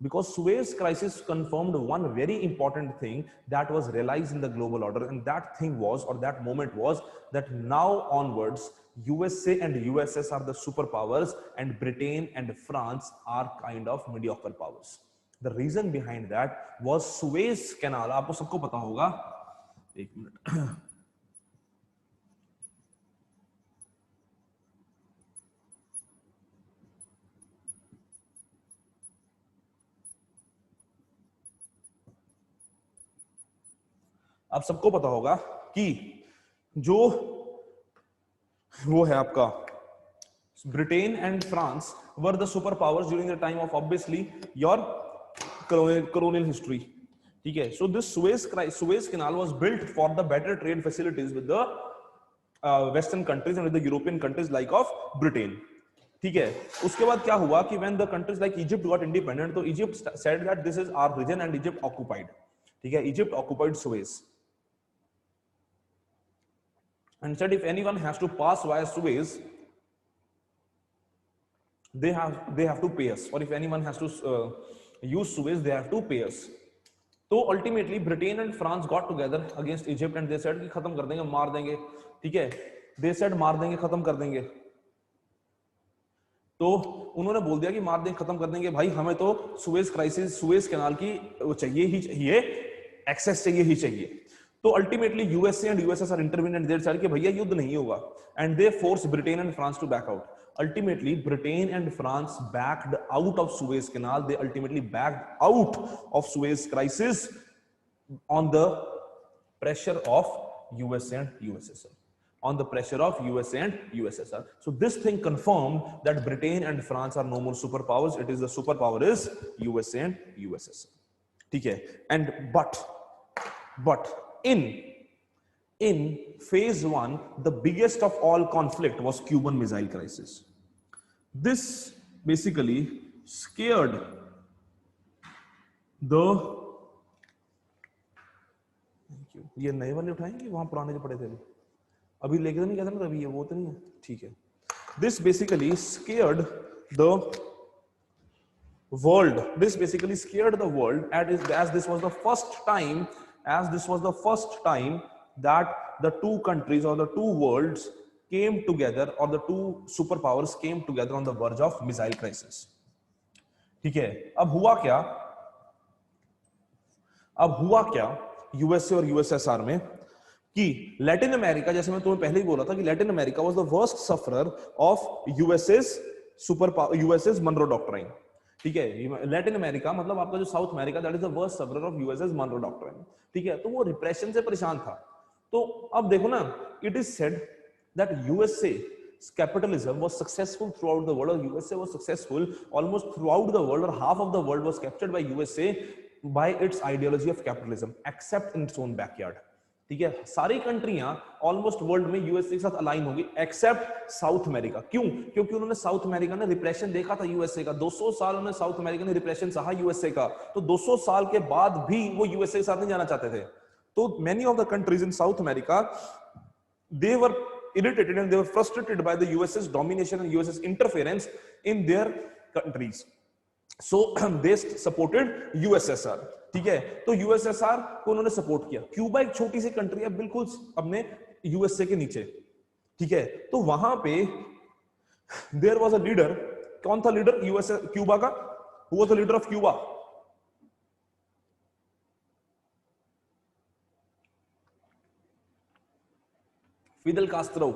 because Suez crisis confirmed one very important thing that was realized in the global order, and that thing was, or that moment was, that now onwards USA and USS are the superpowers and Britain and France are kind of mediocre powers. The reason behind that was Suez Canal. आपको सबको पता होगा, एक मिनट, आप सबको पता होगा कि जो वो है आपका Britain and France were the super powers during the time of obviously your colonial history. ठीक है, so this Suez Canal was built for the better trade facilities with the western countries and with the European countries like of Britain. ठीक है, उसके बाद क्या हुआ कि when the countries like Egypt got independent, तो Egypt said that this is our region and Egypt occupied. ठीक है, Egypt occupied Suez and said if anyone has to pass via Suez, they have to pay us, or if anyone has to use Suez, they have to pay us. तो ultimately Britain and France got together against Egypt and they said कि खत्म कर देंगे, मार देंगे. ठीक है, they said मार देंगे, खत्म कर देंगे. तो उन्होंने बोल दिया कि मार देंगे, खत्म कर देंगे. भाई हमें तो सुएज क्राइसिस, सुएज कैनाल की चाहिए ही चाहिए, एक्सेस चाहिए ही चाहिए. तो ultimately USA and USSR intervene and they decide कि भैया युद्ध नहीं होगा, and they force Britain and France to back out. Ultimately, Britain and France backed out of Suez Canal. They ultimately backed out of Suez crisis on the pressure of USA and USSR. On the pressure of USA and USSR. So this thing confirmed that Britain and France are no more superpowers. It is the superpower is USA and USSR. ठीक है. And but in phase 1 the biggest of all conflict was Cuban Missile Crisis. This basically scared the, ये नए वाले उठाएंगे, वहां पुराने जो पड़े थे अभी लेके तो नहीं कहते ना, अभी ये वो तो नहीं है, ठीक है. This basically scared the world. This basically scared the world as this was the first time, that the two countries or the two worlds came together, or the two superpowers came together on the verge of missile crisis. ठीक है. अब हुआ क्या यूएसए और यूएसएसआर में कि लैटिन अमेरिका, जैसे मैं तुम्हें पहले ही बोला था कि Latin America was the worst sufferer of USS Monroe doctrine. ठीक है. लैटिन अमेरिका मतलब आपका जो south America, that is the worst sufferer of USS Monroe doctrine. ठीक है. तो वो रिप्रेशन से परेशान था. तो अब देखो ना, it is said that USA capitalism was successful throughout the world, or USA was successful almost throughout the world, or half of the world was captured by USA by its ideology of capitalism, except in its own backyard. ठीक है. सारी कंट्रियां ऑलमोस्ट वर्ल्ड में यूएसए के साथ अलाइन होगी एक्सेप्ट साउथ अमेरिका. क्यों? क्योंकि उन्होंने साउथ अमेरिका ने रिप्रेशन देखा था यूएसए का. 200 साल उन्होंने साउथ अमेरिका ने रिप्रेशन सहा यूएसए का. तो 200 साल के बाद भी वो यूएसए के साथ नहीं जाना चाहते थे. तो many of the countries in south America, they were irritated and they were frustrated by the US's domination and US's interference in their countries. So they supported USSR. ठीक है. तो यूएसएसआर को उन्होंने सपोर्ट किया. क्यूबा एक छोटी सी कंट्री है, बिल्कुल अपने यूएसए के नीचे. ठीक है. तो वहां पे देयर वाज अ लीडर. कौन था लीडर यूएसए क्यूबा का? Who was the leader of Cuba? Fidel Castro.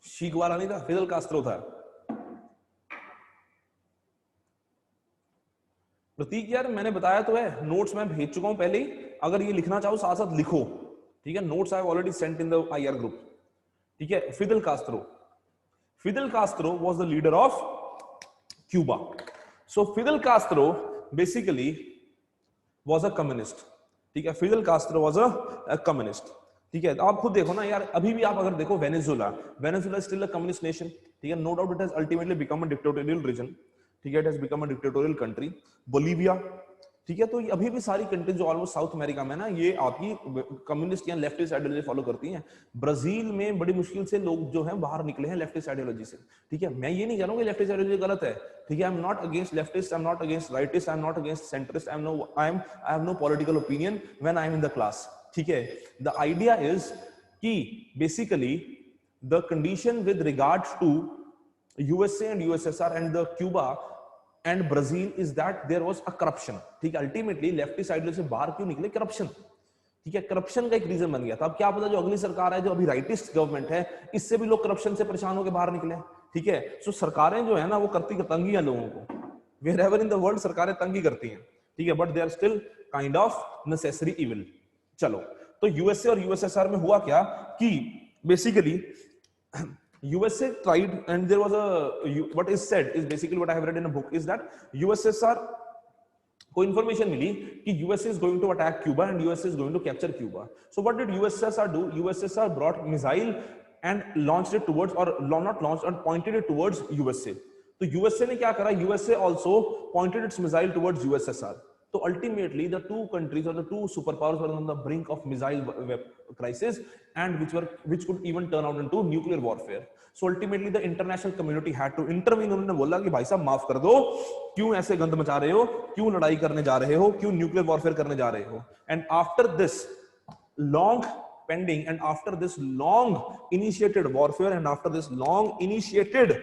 शीक वाला नहीं था, फिदल कास्त्रो था. प्रतीक यार मैंने बताया तो है, नोट्स मैं भेज चुका हूं पहले ही. अगर ये लिखना चाहो साथ साथ लिखो. ठीक है. Notes I have already sent in the IR group. ठीक है. Fidel Castro. Fidel Castro was the leader of Cuba. So Fidel Castro basically was a communist. ठीक है. Fidel Castro was a communist. ठीक है. आप खुद देखो ना यार, अभी भी आप अगर देखो Venezuela still a communist nation. ठीक है. No doubt it has ultimately become a dictatorial region. ठीक है. It has become a dictatorial country. Bolivia. ठीक है. तो अभी भी सारी कंट्रीज जो ऑलमोस्ट साउथ अमेरिका में ना, ये आपकी कम्युनिस्ट या लेफ्टिस्ट आइडियोलॉजी फॉलो करती हैं. ब्राजील में बड़ी मुश्किल से लोग जो हैं बाहर निकले हैं लेफ्टिस्ट आइडियोलॉजी से. ठीक है. मैं ये नहीं कह रहा हूं कि लेफ्टिस्ट आइडियोलॉजी गलत है. ठीक है. I am not against leftist, I am not against rightist, I am not against centrist, I have no political opinion when I am in the class. ठीक है. द आइडिया इज कि basically the condition with regards to USA and USSR and the Cuba and Brazil is that there was a corruption. ठीक है. अल्टीमेटली लेफ्टिस्ट साइड से बाहर क्यों निकले? करप्शन. ठीक है. करप्शन का एक रीजन बन गया था. अब क्या पता जो अगली सरकार है, जो अभी राइटिस्ट गवर्नमेंट है, इससे भी लोग करप्शन से परेशान होकर बाहर निकले. ठीक है. सो सरकारें जो है ना, वो करती तंगी है लोगों को. Wherever in the world सरकारें तंगी करती हैं. ठीक है. But they are still kind of necessary evil. चलो. तो यूएसए और यूएसएसआर में हुआ क्या कि basically USA tried, and there was what is said is basically what I have read in a book is that USSR को information मिली कि USA is going to attack Cuba and USA is going to capture Cuba. So what did USSR do? USSR brought missile and launched it towards, or not launched, and pointed it towards USA. तो USA ने क्या करा? USA also pointed its missile towards USSR. So ultimately the two countries or the two superpowers were on the brink of missile crisis, and which could even turn out into nuclear warfare. So ultimately the international community had to intervene. उन्होंने बोला कि भाई साहब माफ कर दो, क्यों ऐसे गंद मचा रहे हो, क्यों लड़ाई करने जा रहे हो, क्यों न्यूक्लियर वॉरफेयर करने जा रहे हो. And after this long pending, and after this long initiated warfare, and after this long initiated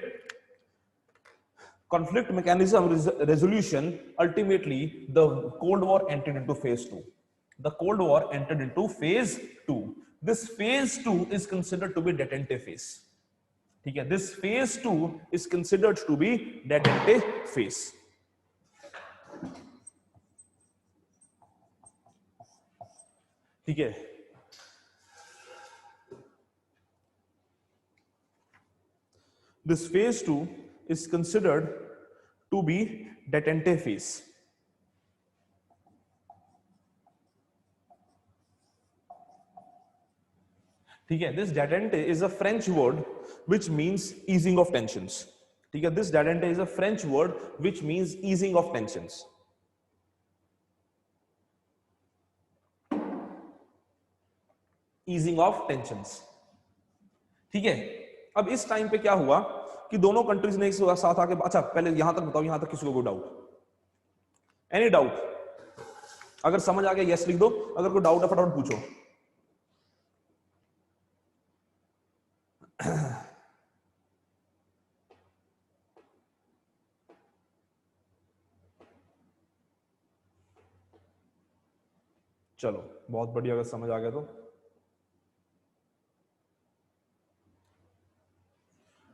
conflict mechanism resolution, ultimately the Cold War entered into phase 2. The Cold War entered into phase 2. This phase 2 is considered to be detente phase. ठीक है. This phase 2 is considered to be detente phase. ठीक है. This phase 2 is considered to be detente phase. ठीक है, this detente is a French word which means easing of tensions. ठीक है, this detente is a French word which means easing of tensions. Easing of tensions. ठीक है, अब इस टाइम पे क्या हुआ कि दोनों कंट्रीज ने एक साथ आके, अच्छा पहले यहां तक बताओ, यहां तक किसी को कोई डाउट? Any doubt? अगर समझ आ गया यस लिख दो, अगर कोई डाउट है फटाफट पूछो। चलो बहुत बढ़िया, अगर समझ आ गया तो।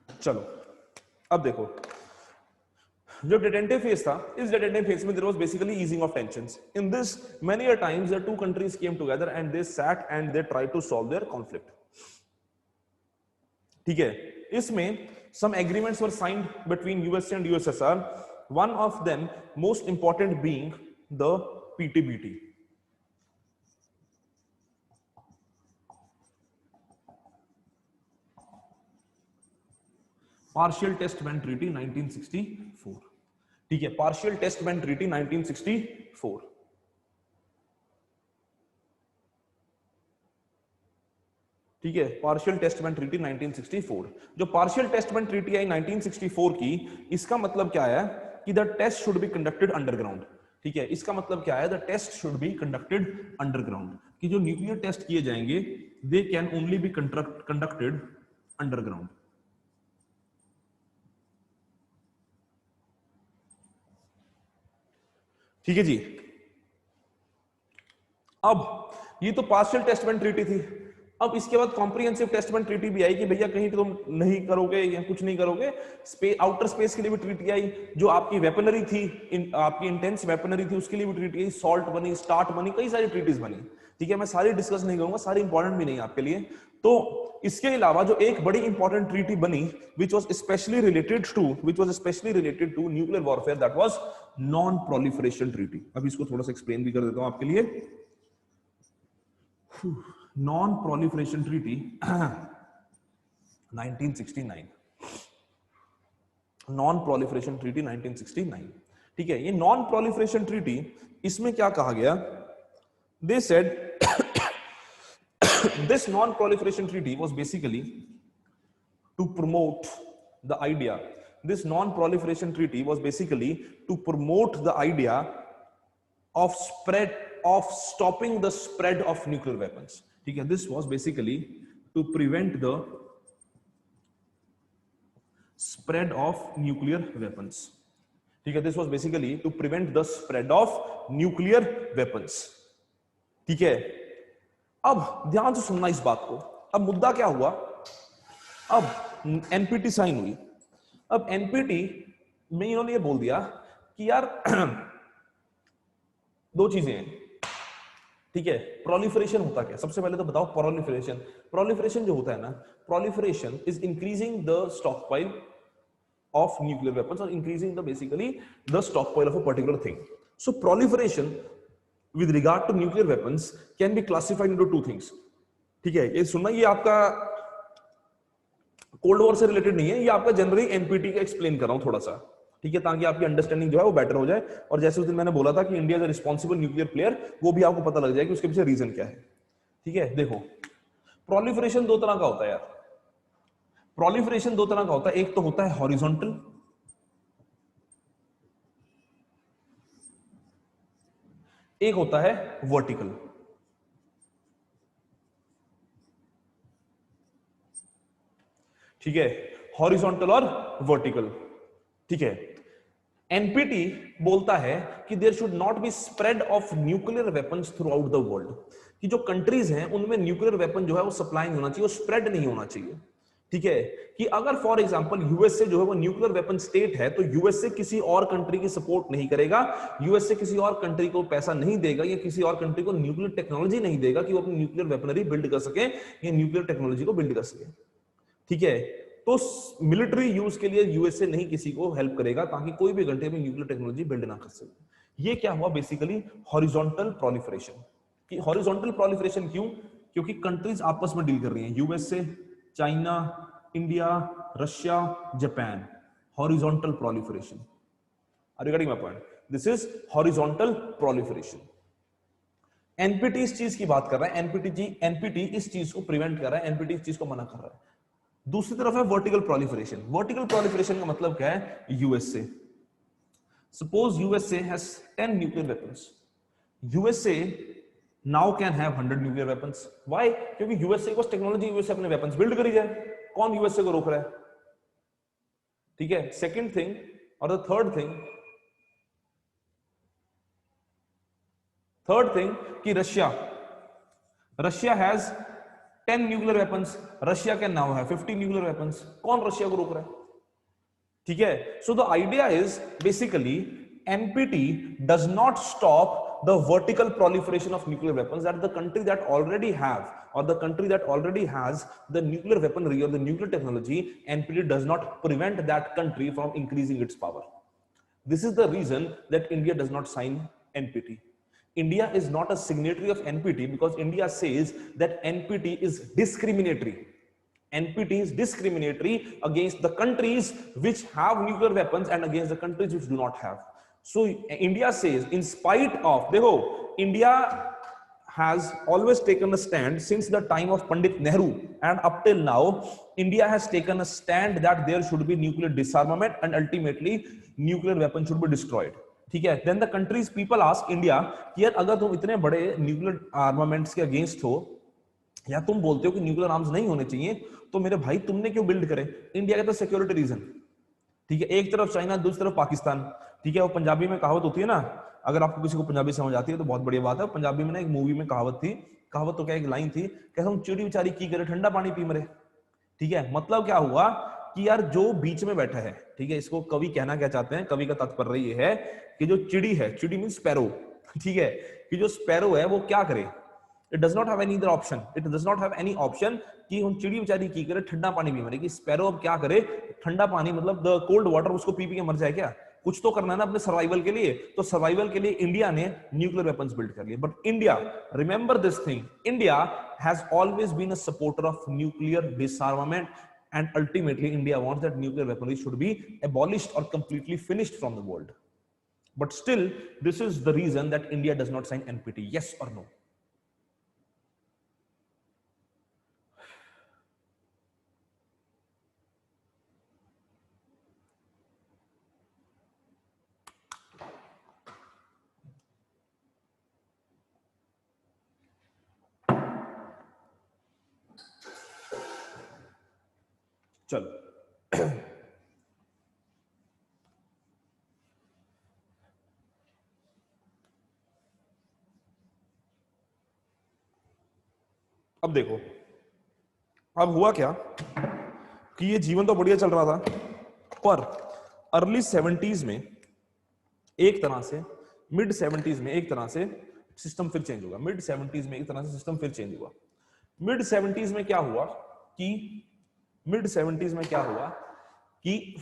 चलो अब देखो, जो डेटेंटिव फेज था, इस डेटेंटिव फेज में there was basically easing of tensions. In this many a times the two countries came together and they sat and they try to solve their conflict. ठीक है, इसमें some agreements were signed between USA and USSR, one of them most important being the PTBT. Partial Test Ban Treaty 1964. ठीक है, Partial Test Ban Treaty 1964। ठीक है, पार्शियल टेस्ट बैन ट्रीटी 1964। जो पार्शियल टेस्ट बैन ट्रीटी आई 1964 की, इसका मतलब क्या है कि the test should be conducted underground. ठीक है, इसका मतलब क्या है, the test should be conducted underground, कि जो न्यूक्लियर टेस्ट किए जाएंगे they can only be conducted underground. ठीक है जी। अब ये तो पार्शियल टेस्ट बैन ट्रीटी थी। अब इसके बाद कॉम्प्रिहेंसिव टेस्ट बैन ट्रीटी भी आई कि भैया कहीं तुम नहीं करोगे या कुछ नहीं करोगे, आउटर स्पेस के लिए भी ट्रीटी आई, जो आपकी वेपनरी थी, आपकी इंटेंस वेपनरी थी, उसके लिए भी ट्रीटी आई, सॉल्ट बनी, स्टार्ट बनी, कई सारी ट्रीटीज बनी। ठीक है, मैं सारी डिस्कस नहीं करूंगा, सारी इंपॉर्टेंट भी नहीं आपके लिए। तो इसके अलावा जो एक बड़ी इंपॉर्टेंट ट्रीटी बनी which was especially related to nuclear warfare, that was non proliferation treaty। अब इसको थोड़ा सा एक्सप्लेन भी कर देता हूं आपके लिए। Non proliferation treaty 1969। Non proliferation treaty 1969। ठीक है, ये नॉन प्रोलिफरेशन ट्रीटी, इसमें क्या कहा गया, they said this non proliferation treaty was basically to promote the idea, this non proliferation treaty was basically to promote the idea of stopping the spread of nuclear weapons। ठीक है, this was basically to prevent the spread of nuclear weapons। ठीक है, this was basically to prevent the spread of nuclear weapons। ठीक है, अब ध्यान से सुनना इस बात को। अब मुद्दा क्या हुआ, अब एनपीटी साइन हुई। अब एनपीटी में इन्होंने ये बोल दिया कि यार दो चीजें हैं। ठीक है, प्रोलिफरेशन होता क्या, सबसे पहले तो बताओ प्रोलिफरेशन। प्रोलिफरेशन जो होता है ना, proliferation is increasing the stockpile of nuclear weapons और increasing the basically the stockpile of a particular thing. So proliferation with regard to nuclear weapons can be classified into two things। ठीक है, ये सुनना, ये आपका कोल्ड वॉर से रिलेटेड नहीं है, ये आपका जनरली एनपीटी का एक्सप्लेन कर रहा हूं थोड़ा सा। ठीक है, ताकि आपकी अंडरस्टैंडिंग जो है वो बेटर हो जाए। और जैसे उस दिन मैंने बोला था कि India is a responsible nuclear player, वो भी आपको पता लग जाए कि उसके पीछे रीजन क्या है। ठीक है, देखो प्रोलिफरेशन दो तरह का होता है यार। प्रोलिफरेशन दो तरह का होता है, एक तो होता है हॉरिजॉन्टल, एक होता है वर्टिकल। ठीक है, हॉरिजॉन्टल और वर्टिकल। ठीक है, एनपीटी बोलता है कि there should not be spread of nuclear weapons throughout the world, कि जो कंट्रीज हैं उनमें न्यूक्लियर वेपन जो है वो सप्लाई नहीं होना चाहिए, वो स्प्रेड नहीं होना चाहिए। ठीक है, कि अगर फॉर एग्जांपल यूएसए जो है वो न्यूक्लियर वेपन स्टेट है, तो यूएसए किसी और कंट्री की सपोर्ट नहीं करेगा, यूएसए किसी और कंट्री को पैसा नहीं देगा, या किसी और कंट्री को न्यूक्लियर टेक्नोलॉजी नहीं देगा कि वो अपनी न्यूक्लियर वेपनरी बिल्ड कर सके या न्यूक्लियर टेक्नोलॉजी को बिल्ड कर सके। ठीक है, तो मिलिट्री यूज के लिए यूएसए नहीं किसी को हेल्प करेगा ताकि कोई भी कंट्री में न्यूक्लियर टेक्नोलॉजी बिल्ड ना कर सके। ये क्या हुआ बेसिकली, हॉरिजॉन्टल प्रोलिफरेशन। कि हॉरिजॉन्टल प्रोलिफरेशन क्यों, क्योंकि कंट्रीज आपस में डील कर रही हैं, USA, China, India, Russia, Japan, horizontal proliferation. Are you getting my point? This is horizontal proliferation. NPT इस चीज की बात कर रहा है, एनपीटी इस चीज को प्रिवेंट कर रहा है, एनपीटी इस चीज को मना कर रहा है। दूसरी तरफ है वर्टिकल प्रोलिफरेशन। वर्टिकल प्रोलिफरेशन का मतलब क्या है? USA, suppose USA has 10 nuclear weapons, USA now can have 100 nuclear weapons. Why? क्योंकि USA को टेक्नोलॉजी, यूएसए अपने वेपन्स बिल्ड करी जाए, कौन यूएसए को रोक रहा है? ठीक है। सेकंड थिंग और द थर्ड थिंग कि Russia has 10 nuclear weapons, Russia can now have 50 nuclear weapons, कौन रशिया को रोक रहा है? ठीक है। So the idea is basically NPT does not stop the vertical proliferation of nuclear weapons, that the country that already have or the country that already has the nuclear weaponry or the nuclear technology, NPT does not prevent that country from increasing its power. This is the reason that India does not sign NPT. India is not a signatory of NPT because India says that NPT is discriminatory. NPT is discriminatory against the countries which have nuclear weapons and against the countries which do not have. So India says, in spite of, देखो, India has always taken a stand since the time of Pandit Nehru and up till now, India has taken a stand that there should be nuclear disarmament and ultimately nuclear weapons should be destroyed. ठीक है। Then the countries people ask India कि यार अगर तुम इतने बड़े न्यूक्लियर आर्मामेंट्स के अगेंस्ट हो या तुम बोलते हो कि न्यूक्लियर आर्म्स नहीं होने चाहिए, तो मेरे भाई तुमने क्यों बिल्ड करे? इंडिया का तो सिक्योरिटी रीजन। ठीक है। एक तरफ चाइना, दूसरी तरफ पाकिस्तान। ठीक है। वो पंजाबी में कहावत होती है ना, अगर आपको किसी को पंजाबी समझ आती है तो बहुत बढ़िया बात है। पंजाबी में ना एक मूवी में कहावत थी, कहावत तो क्या, एक लाइन थी, कहता हूं चिड़ी बेचारी की करे ठंडा पानी पी मरे। ठीक है। मतलब क्या हुआ कि यार जो बीच में बैठा है, ठीक है, इसको कवि कहना क्या चाहते हैं, कवि का तात्पर्य ये है कि जो चिड़ी है, चिड़ी मीन स्पैरो, ठीक है, कि जो स्पैरो है वो क्या करे? It does not have any other option. It does not have any option कि हम चिड़ी बेचारी की करे ठंडा पानी पी मरे। कि स्पैरो अब क्या करे? ठंडा पानी मतलब द कोल्ड वाटर, उसको पी पी के मर जाए क्या? कुछ तो करना है ना अपने सर्वाइवल के लिए। तो सर्वाइवल के लिए इंडिया ने न्यूक्लियर वेपन्स बिल्ड कर लिए। But India, remember this thing, India has always been a supporter of nuclear disarmament and ultimately India wants that nuclear weaponry should be abolished or completely finished from the world. But still, this is the reason that India does not sign NPT. Yes or no? चलो अब देखो, अब हुआ क्या कि ये जीवन तो बढ़िया चल रहा था, पर अर्ली 70s में एक तरह से, मिड 70s में एक तरह से सिस्टम फिर चेंज होगा। मिड 70s में एक तरह से सिस्टम फिर चेंज हुआ। मिड 70s में क्या हुआ कि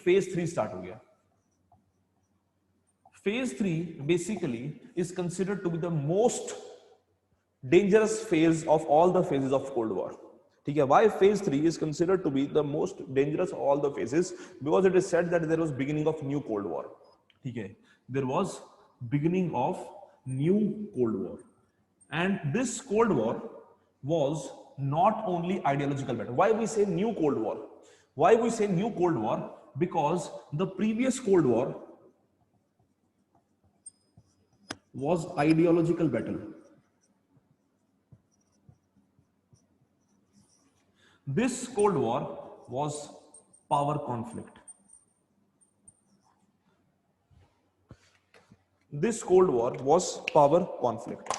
फेज 3 स्टार्ट हो गया। Phase 3 basically is considered to be the most dangerous phase of all the phases of Cold War. ठीक है। Why phase 3 is considered to be the most dangerous of all the phases? Because it is said that there was beginning of new Cold War. ठीक है। There was beginning of new Cold War, and this Cold War was not only ideological battle. Why we say new Cold War? Why we say new Cold War? Because the previous Cold War was ideological battle. This Cold War was power conflict. This Cold War was power conflict.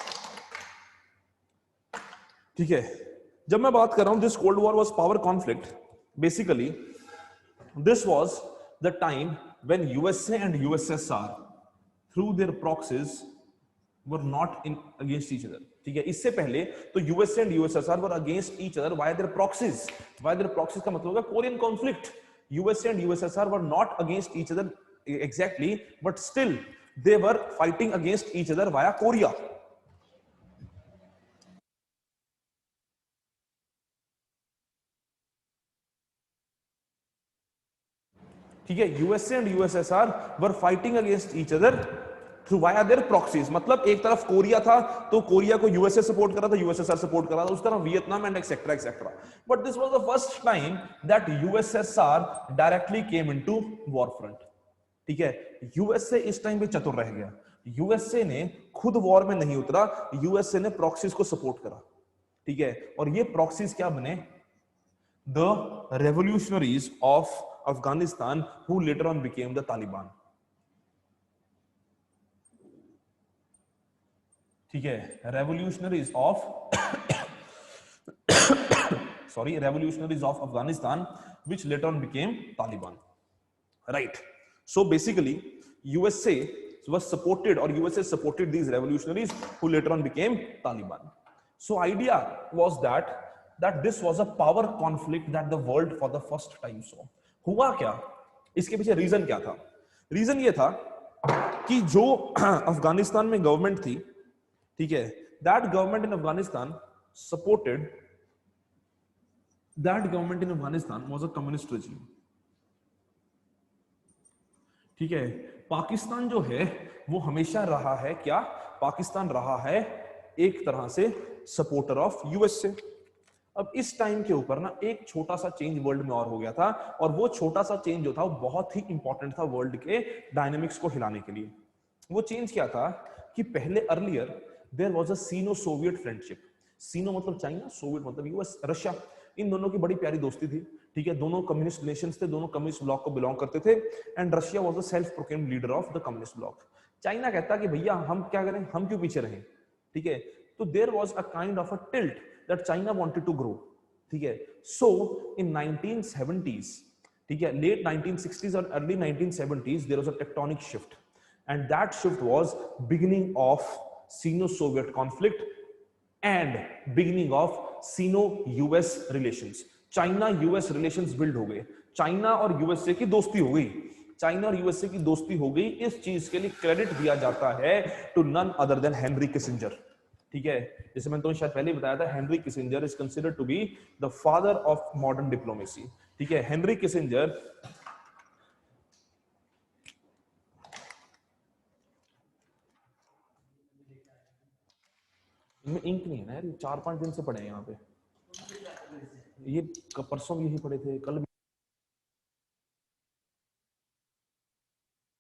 ठीक है। जब मैं बात कर रहा हूं this Cold War was power conflict, basically this was the time when USA and USSR through their proxies were not in against each other. ठीक है। इससे पहले तो USA and USSR were against each other via their proxies. Via their proxies का मतलब होगा Korean conflict. USA and USSR were not against each other exactly, but still they were fighting against each other via Korea. ठीक है, USA and USSR were fighting against each other through via their proxies, मतलब एक तरफ कोरिया था तो कोरिया को यूएसए सपोर्ट कर रहा था, यूएसएसआर सपोर्ट कर रहा था, उस तरफ Vietnam and etcetera etcetera. But this was the first time that USSR directly came into war front. ठीक है, यूएसए इस टाइम पे चतुर रह गया, यूएसए ने खुद वॉर में नहीं उतरा, यूएसए ने प्रॉक्सीज को सपोर्ट करा। ठीक है, और ये प्रॉक्सीज क्या बने? The revolutionaries of Afghanistan who later on became the Taliban. ठीक है, revolutionaries of sorry revolutionaries of Afghanistan which later on became Taliban, right? So basically USA was supported, or USA supported these revolutionaries who later on became Taliban. So idea was that this was a power conflict that the world for the first time saw. हुआ क्या, इसके पीछे रीजन क्या था? रीजन ये था कि जो अफगानिस्तान में गवर्नमेंट थी, ठीक है, that government in Afghanistan was a communist regime. ठीक है, पाकिस्तान जो है वो हमेशा रहा है क्या? पाकिस्तान रहा है एक तरह से सपोर्टर ऑफ यूएसए। अब इस टाइम के ऊपर ना एक छोटा सा चेंज वर्ल्ड में और हो गया था, और वो छोटा सा चेंज जो था वो बहुत ही इंपॉर्टेंट था वर्ल्ड के डायनेमिक्स को हिलाने के लिए। वो चेंज क्या था कि पहले earlier there was a Sino Soviet friendship. Sino मतलब चाइना, सोवियत मतलब यूएस, रशिया, इन दोनों की बड़ी प्यारी दोस्ती थी। ठीक है, दोनों कम्युनिस्ट नेशंस थे, दोनों कम्युनिस्ट ब्लॉक को बिलोंग करते थे, and Russia was the self proclaimed leader of the communist bloc. China कहता कि भैया हम क्या करें, हम क्यों पीछे रहें। ठीक है, तो there was a kind of a tilt that China wanted to grow. ठीक है, सो इन 1970s, ठीक है, लेट 1960s और early 1970s there was a tectonic shift, and that shift was beginning of Sino Soviet conflict and beginning of Sino US relations. China US relations build हो गए, चाइना और यूएसए की दोस्ती हो गई, चाइना और यूएसए की दोस्ती हो गई। इस चीज के लिए क्रेडिट दिया जाता है to none other than Henry Kissinger. ठीक है, जैसे मैंने तो शायद पहले ही बताया था, Henry Kissinger is considered to be the father of modern diplomacy. ठीक है, हेनरी किसिंजर इनमें इंक नहीं है ना यार, 4-5 दिन से पड़े हैं यहाँ पे, ये परसों भी यही पड़े थे, कल भी।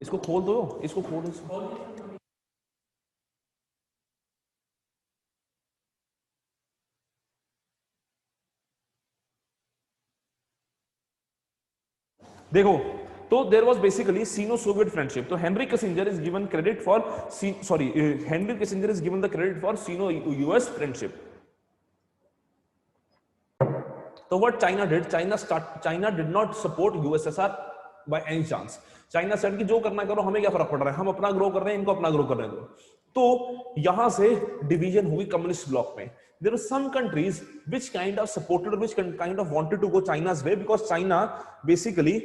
इसको खोल दो, इसको खोल दो। देखो, तो there was basically Sino Soviet friendship. तो Henry Kissinger is given credit for Henry Kissinger is given the credit for Sino US friendship. तो what China did, China did not support USSR by any chance. China said कि जो करना करो, हमें क्या फर्क पड़ रहा है, हम अपना ग्रो कर रहे हैं, इनको अपना ग्रो करने दो। तो यहां से डिवीजन हुई कम्युनिस्ट ब्लॉक में। There were some countries which kind of supported or which kind of wanted to go China's way, because China basically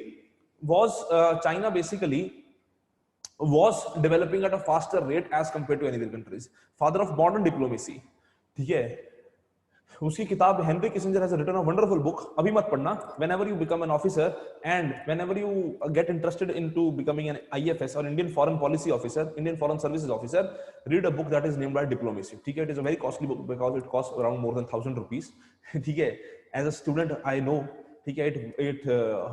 was developing at a faster rate as compared to any other countries. Father of modern diplomacy, ठीक है, उसकी किताब Henry Kissinger has written a wonderful book, अभी मत पढ़ना, whenever you become an officer and whenever you get interested into becoming an IFS or Indian Foreign Policy Officer, Indian Foreign Services Officer, read a book that is named by Diplomacy. ठीक है, it is a very costly book because it costs around more than 1000 rupees. ठीक है, as a student I know, ठीक है, it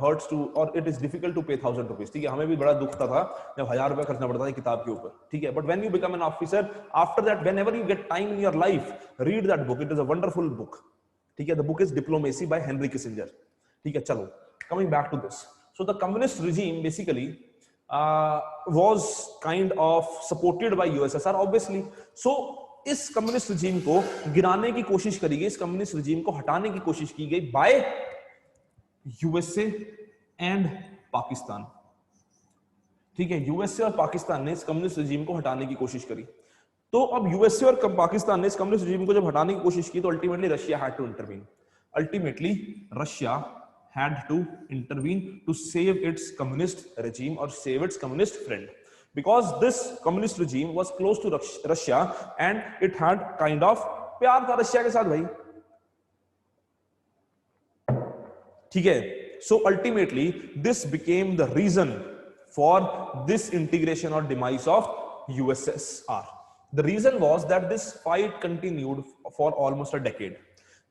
hurts to or it is difficult to pay 1000 rupees. ठीक है, हमें भी बड़ा दुखता था जब 1000 रुपए खर्चना पड़ता था किताब के ऊपर। ठीक है, but when you become an officer, after that, whenever you get time in your life, read that book. It is a wonderful book. ठीक है, the book is Diplomacy by Henry Kissinger. ठीक है, चलो, coming back to this. So the communist regime basically was kind of supported by USSR, obviously. So इस कम्युनिस्ट रजीम को गिराने की कोशिश करी गई, इस कम्युनिस्ट रजीम को हटाने की कोशिश की गई बाय यूएसए एंड पाकिस्तान। ठीक है, यूएसए और पाकिस्तान ने इस कम्युनिस्ट रजीम को हटाने की कोशिश करी। तो अब यूएसए और पाकिस्तान ने इस कम्युनिस्ट रजीम को जब हटाने की कोशिश की, तो ultimately Russia had to intervene. Ultimately Russia had to intervene to save its communist regime or save its communist friend, because this communist regime was close to Russia and it had kind of प्यार था रशिया के साथ भाई। ठीक है, So ultimately this became the reason for this integration or demise of USSR. The reason was that this fight continued for almost a decade.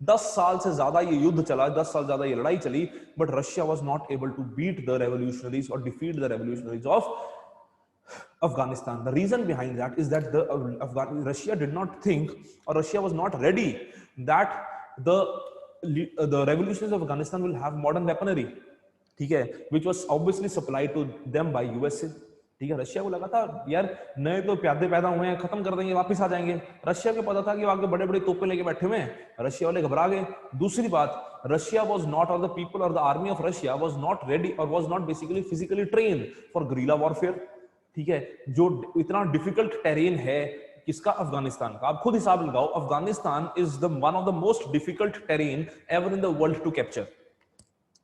10 साल से ज्यादा ये युद्ध चला, 10 साल ज्यादा ये लड़ाई चली, but Russia was not able to beat the revolutionaries or defeat the revolutionaries of Afghanistan. The reason behind that is that Russia did not think, or Russia was not ready that the revolutionaries of Afghanistan will have modern weaponry, ठीक है, which was obviously supplied to them by USA. ठीक है, रशिया को लगा था यार नए तो प्यादे पैदा हुए हैं, खत्म कर देंगे, वापस आ जाएंगे. रशिया को पता था कि आगे बड़े बड़े तोपे लेके बैठे हुए हैं, रशिया वाले घबरा गए. दूसरी बात, Russia was not, or the people or the army of Russia was not ready or was not basically physically trained for guerrilla warfare. ठीक है, जो इतना डिफिकल्ट टेरेन है किसका, अफगानिस्तान का. आप खुद हिसाब लगाओ, Afghanistan is the one of the most difficult terrain ever in the world to capture.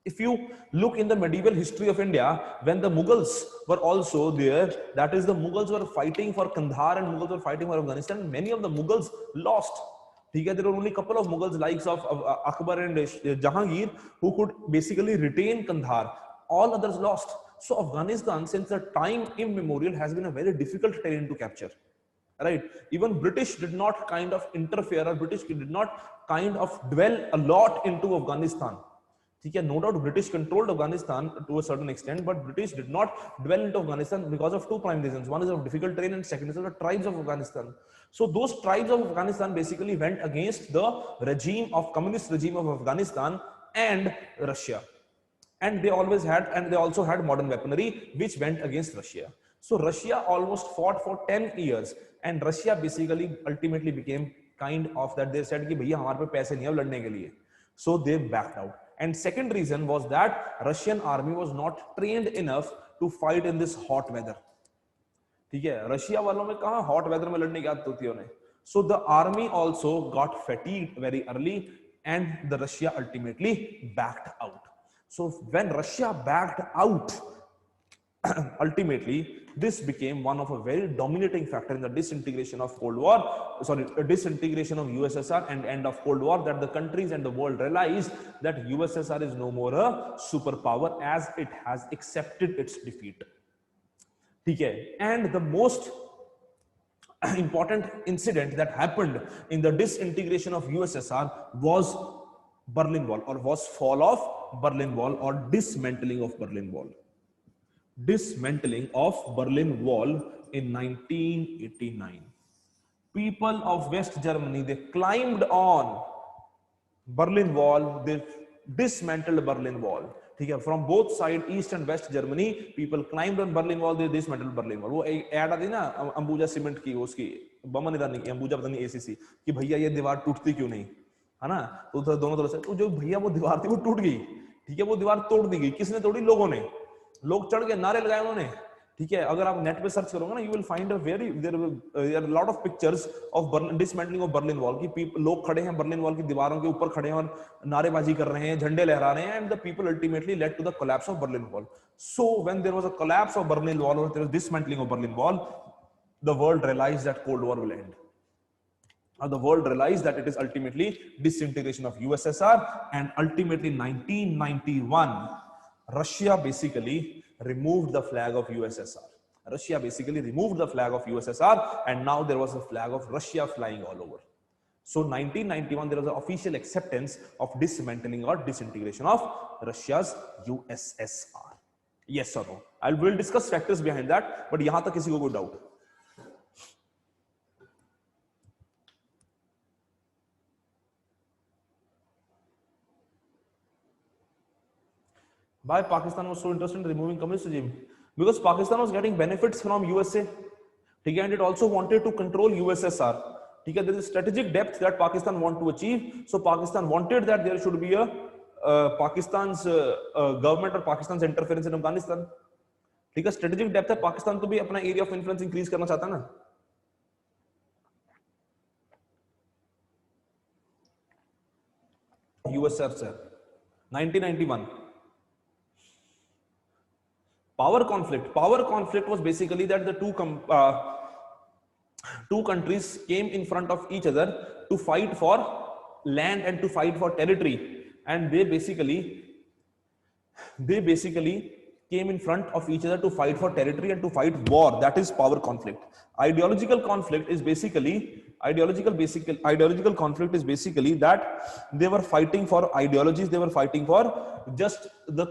If you look in the medieval history of India, when the Mughals were also there, that is the Mughals were fighting for Kandahar and Mughals were fighting for Afghanistan, many of the Mughals lost. There were only a couple of Mughals likes of Akbar and Jahangir who could basically retain Kandahar. All others lost. So Afghanistan since the time immemorial has been a very difficult terrain to capture. Right? Even British did not kind of interfere, or British did not kind of dwell a lot into Afghanistan. No doubt British controlled Afghanistan to a certain extent, but British did not dwell into Afghanistan because of two prime reasons. One is of difficult terrain, and second is of the tribes of Afghanistan. So those tribes of Afghanistan basically went against the regime of communist regime of Afghanistan and Russia. And they always had, and they also had modern weaponry which went against Russia. So Russia almost fought for 10 years, and Russia basically ultimately became kind of that they said कि भैया हमारे पे पैसे नहीं है लड़ने के लिए. So they backed out. And second reason was that Russian army was not trained enough to fight in this hot weather. ठीक है, रशिया वालों में कहाँ hot weather में लड़ने की आदत होती है उन्हें. So the army also got fatigued very early, and the Russia ultimately backed out. So when Russia backed out, ultimately this became one of a very dominating factor in the disintegration of disintegration of USSR and end of Cold War, that the countries and the world realized that USSR is no more a superpower as it has accepted its defeat. Okay. And the most important incident that happened in the disintegration of USSR was Berlin Wall, or was fall of Berlin Wall, or dismantling of Berlin Wall. Dismantling of Berlin Wall in 1989. People of West Germany, they climbed on Berlin Wall, they dismantled Berlin Wall. ठीक है, from both side, East and West Germany, people climbed on Berlin Wall, they dismantled Berlin Wall. वो ऐड आती ना अंबुजा सीमेंट की, उसकी बमन इधर नहीं, अंबुजा पता नहीं ACC कि भैया ये दीवार टूटती क्यों नहीं, है ना. तो दोनों तरफ से, तो जो भैया वो दीवार थी वो टूट गई. ठीक है, वो दीवार तोड़ दी गई. किसने तोड़ी? लोगों ने. लोग चढ़ के नारे लगाए उन्होंने. ठीक है, अगर आप नेट पे सर्च करोगे ना, you will find a very there are lot of pictures of dismantling of Berlin wall की. लोग खड़े हैं बर्लिन वॉल की दीवारों के ऊपर खड़े हैं और नारेबाजी कर रहे हैं, झंडे लहरा रहे हैं, and the people ultimately led to the collapse of Berlin wall. So when there was a collapse of Berlin wall, और there was dismantling of Berlin wall, the world realized that cold war will end. The world realized that it is ultimately disintegration of USSR, and ultimately 1991 Russia basically removed the flag of USSR. Russia basically removed the flag of USSR, and now there was a flag of Russia flying all over. So 1991 there was an official acceptance of dismantling or disintegration of Russia's USSR. Yes or no? I will discuss factors behind that, but yahan tak kisi ko कोई doubt? Why Pakistan was so interested in removing communist regime? Because Pakistan was getting benefits from USA, and it also wanted to control USSR. There is a strategic depth that Pakistan want to achieve. So Pakistan wanted that there should be a Pakistan's government or Pakistan's interference in Afghanistan. Strategic depth है, Pakistan तो भी अपना area of influence increase करना चाहता है ना. USSR 1991. Power conflict was basically that the two countries came in front of each other to fight for land and to fight for territory, and they basically they basically came in front of each other to fight for territory and to fight war. That is power conflict. Ideological conflict is basically ideological conflict is basically that they were fighting for ideologies. They were fighting for just the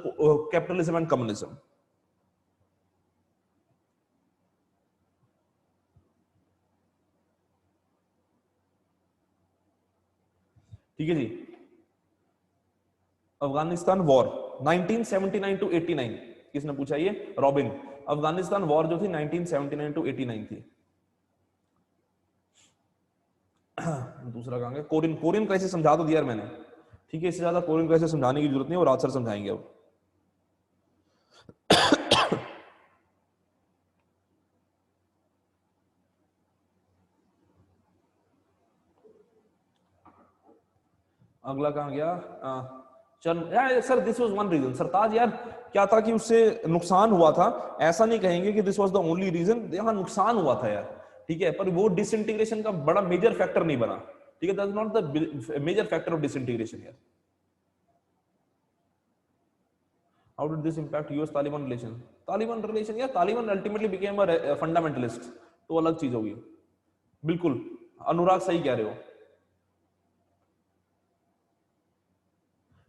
capitalism and communism. ठीक है जी. अफगानिस्तान वॉर 1979 टू 89, किसने पूछा ये? रॉबिन. अफगानिस्तान वॉर जो थी 1979 टू 89 थी. दूसरा कहां गया? कोरियन क्राइसिस समझा तो दिया मैंने. ठीक है, इससे ज्यादा कोरियन क्राइसिस समझाने की जरूरत नहीं, वो राज सर समझाएंगे अब. अगला कहां गया? चल यार sir, this was one reason. Sartaj यार क्या था कि उससे नुकसान हुआ था, ऐसा नहीं कहेंगे कि this was the only reason. यहां नुकसान हुआ था यार, ठीक है, पर वो डिसइंटीग्रेशन का बड़ा मेजर फैक्टर नहीं बना. ठीक है, that is not the major factor of disintegration यार. How did this impact US Taliban relation? Taliban relation यार, Taliban ultimately became a fundamentalist, तो अलग चीज होगी. बिल्कुल अनुराग सही कह रहे हो.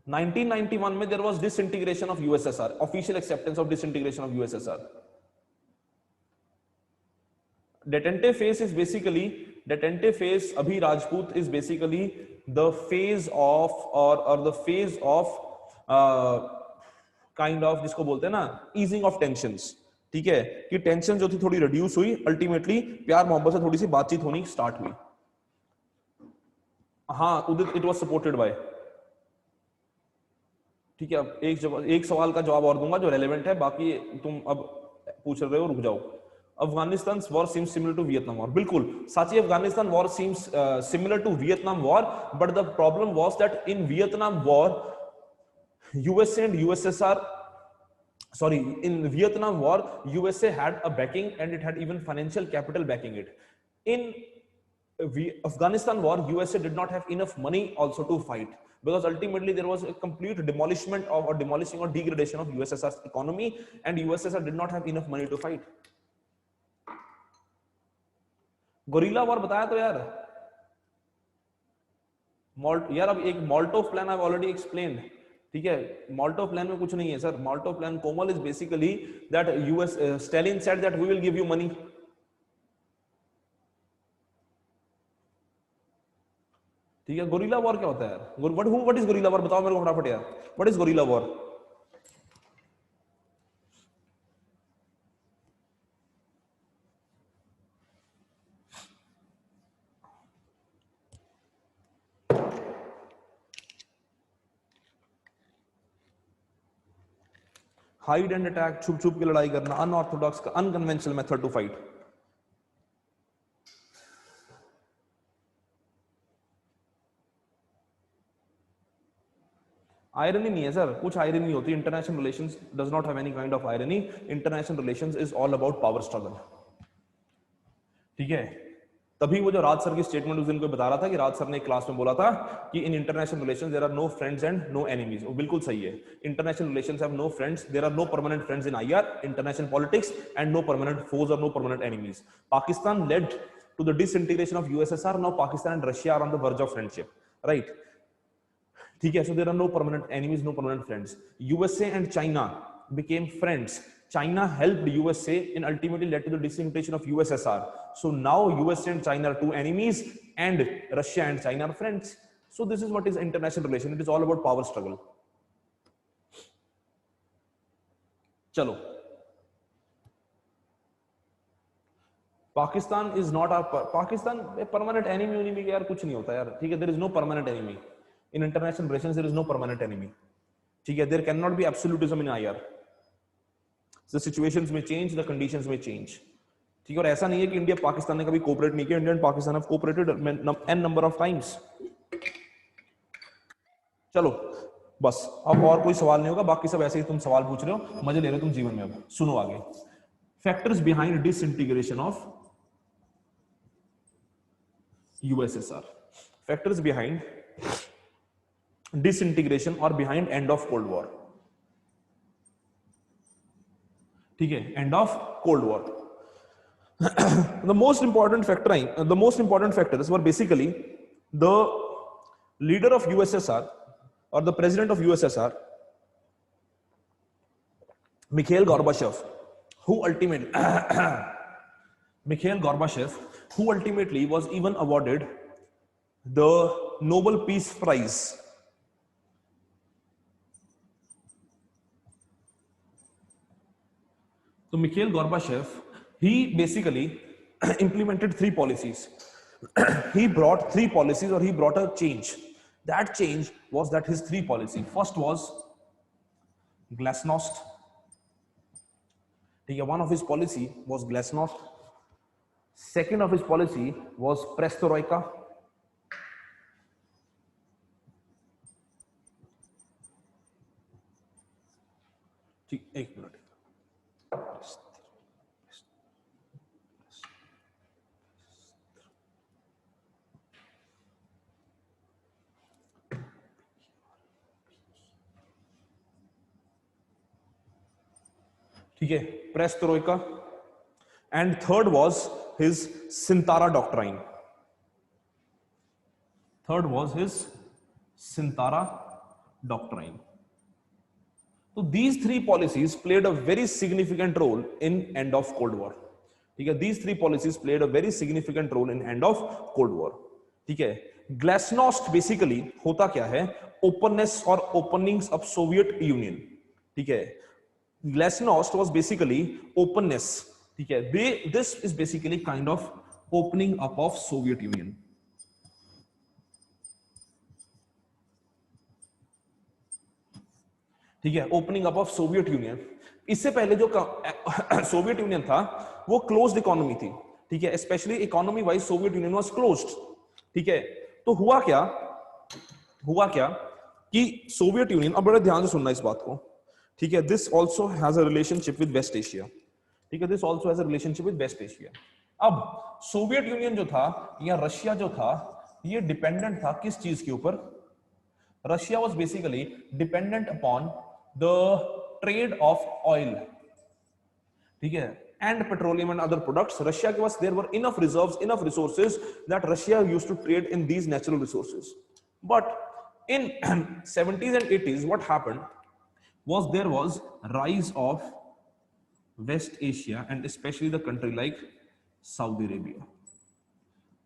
1991 में there was disintegration of USSR, official acceptance of disintegration of USSR. Detente phase is basically, detente phase, Abhi Rajput is basically the phase of or the phase of kind of जिसको बोलते हैं ना easing of tensions. ठीक है, कि टेंशन जो थी थोड़ी रिड्यूस हुई, अल्टीमेटली प्यार मोहब्बत से थोड़ी सी बातचीत होनी स्टार्ट हुई. हाँ उदित, इट वाज सपोर्टेड बाय. ठीक है, अब एक सवाल का जवाब और दूंगा जो रेलेवेंट है, बाकी तुम अब पूछ रहे हो, रुक जाओ. Afghanistan war seems similar to Vietnam war. बिल्कुल Sachi, Afghanistan war seems similar to Vietnam war, but the problem was that in Vietnam war USA and USSR, sorry, in Vietnam war USA had a backing and it had even financial capital backing it. In Afghanistan war USA did not have enough money also to fight, because ultimately there was a complete demolishment of or demolishing or degradation of USSR's economy, and USSR did not have enough money to fight. Guerrilla war बताया तो यार. यार अब एक Molotov plan I already explained. ठीक है, मोल्टोव प्लान में कुछ नहीं है sir. Molotov plan Komal is basically that US Stalin said that we will give you money. ठीक है, गोरिल्ला वॉर क्या होता है यार? What is guerrilla war? बताओ मेरे को फटाफट यार, what is guerrilla war? Hide and attack, छुप छुप के लड़ाई करना, अनऑर्थोडॉक्स का unconventional method to fight. Irony नहीं है सर, कुछ आयरनी नहीं होती. International relations does not have any kind of irony. International relations is all about power struggle. ठीक है, तभी वो जो राज सर की स्टेटमेंट उस दिन को बता रहा था कि राज सर ने क्लास में बोला था कि in international relations there are no friends and no enemies. वो बिल्कुल सही है. International relations have no friends, there are no permanent friends in IR international politics, and no permanent foes और no permanent enemies. Pakistan led to the disintegration of USSR. Now Pakistan and Russia are on the verge of friendship, right? ठीक है, so there are no permanent enemies, no permanent friends. USA and China became friends. China helped USA and ultimately led to the disintegration of USSR. So now USA and China are two enemies and Russia and China are friends. So this is what is international relation. It is all about power struggle. चलो, Pakistan is not our Pakistan permanent enemy उनिमी यार कुछ नहीं होता यार. ठीक है, there is no permanent enemy. In international relations, there is no permanent enemy. ठीक है, there cannot be absolutism in IR. The situations may change, the conditions may change. ठीक है, और ऐसा नहीं है कि इंडिया पाकिस्तान ने कभी कोऑपरेट नहीं किया. India and Pakistan have cooperated n number of times. चलो बस, अब और कोई सवाल नहीं होगा. बाकी सब ऐसे ही तुम सवाल पूछ रहे हो, मजे ले रहे हो तुम जीवन में. अब सुनो आगे. Factors behind disintegration of USSR. Factors behind disintegration or behind end of Cold War. ठीक है, and of cold war. The most important factors were basically the leader of USSR or the president of USSR, Mikhail Gorbachev, who ultimately was even awarded the Nobel Peace Prize. So Mikhail Gorbachev, he basically implemented 3 policies. He brought 3 policies, or he brought a change. That change was that his 3 policy. First was glasnost. One of his policy was glasnost. Second of his policy was perestroika. एक मिनट. ठीक है, perestroika. And third was his Sintara doctrine. So these 3 policies played a very significant role in end of Cold War. ठीक है, these 3 policies played a very significant role in end of Cold War. ठीक है, glasnost basically होता क्या है? Openness or openings of Soviet Union. ठीक है, glasnost was basically openness. ठीक है, this is basically kind of opening up of Soviet Union. ठीक है, opening up of Soviet union. इससे पहले जो सोवियत यूनियन था वो क्लोज्ड इकोनॉमी थी. ठीक है, specially economy wise Soviet union was closed. ठीक है, तो हुआ क्या कि सोवियत यूनियन, अब बड़े ध्यान से सुनना इस बात को. ठीक है, this also has a relationship with West Asia. ठीक है, this also has a relationship with West Asia. अब सोवियत यूनियन जो था या रशिया जो था, ये डिपेंडेंट था किस चीज के ऊपर? Russia was basically dependent upon the trade of oil. ठीक है, and petroleum and other products. Russia के पास there were enough reserves, enough resources that Russia used to trade in these natural resources. But in 70s and 80s, what happened was there was rise of West Asia and especially the country like Saudi Arabia.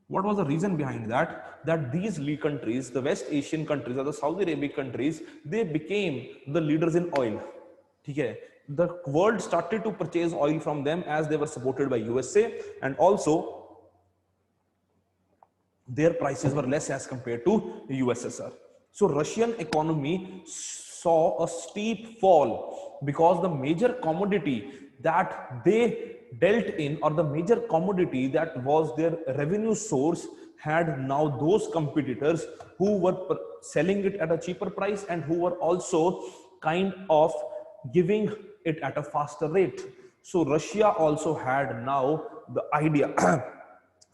What was the reason behind that? That these countries, the West Asian countries or the Saudi Arabian countries, they became the leaders in oil. ठीक है, the world started to purchase oil from them as they were supported by USA, and also their prices were less as compared to USSR. So Russian economy saw a steep fall because the major commodity that they dealt in, or the major commodity that was their revenue source, had now those competitors who were selling it at a cheaper price and who were also kind of giving it at a faster rate. So Russia also had now the idea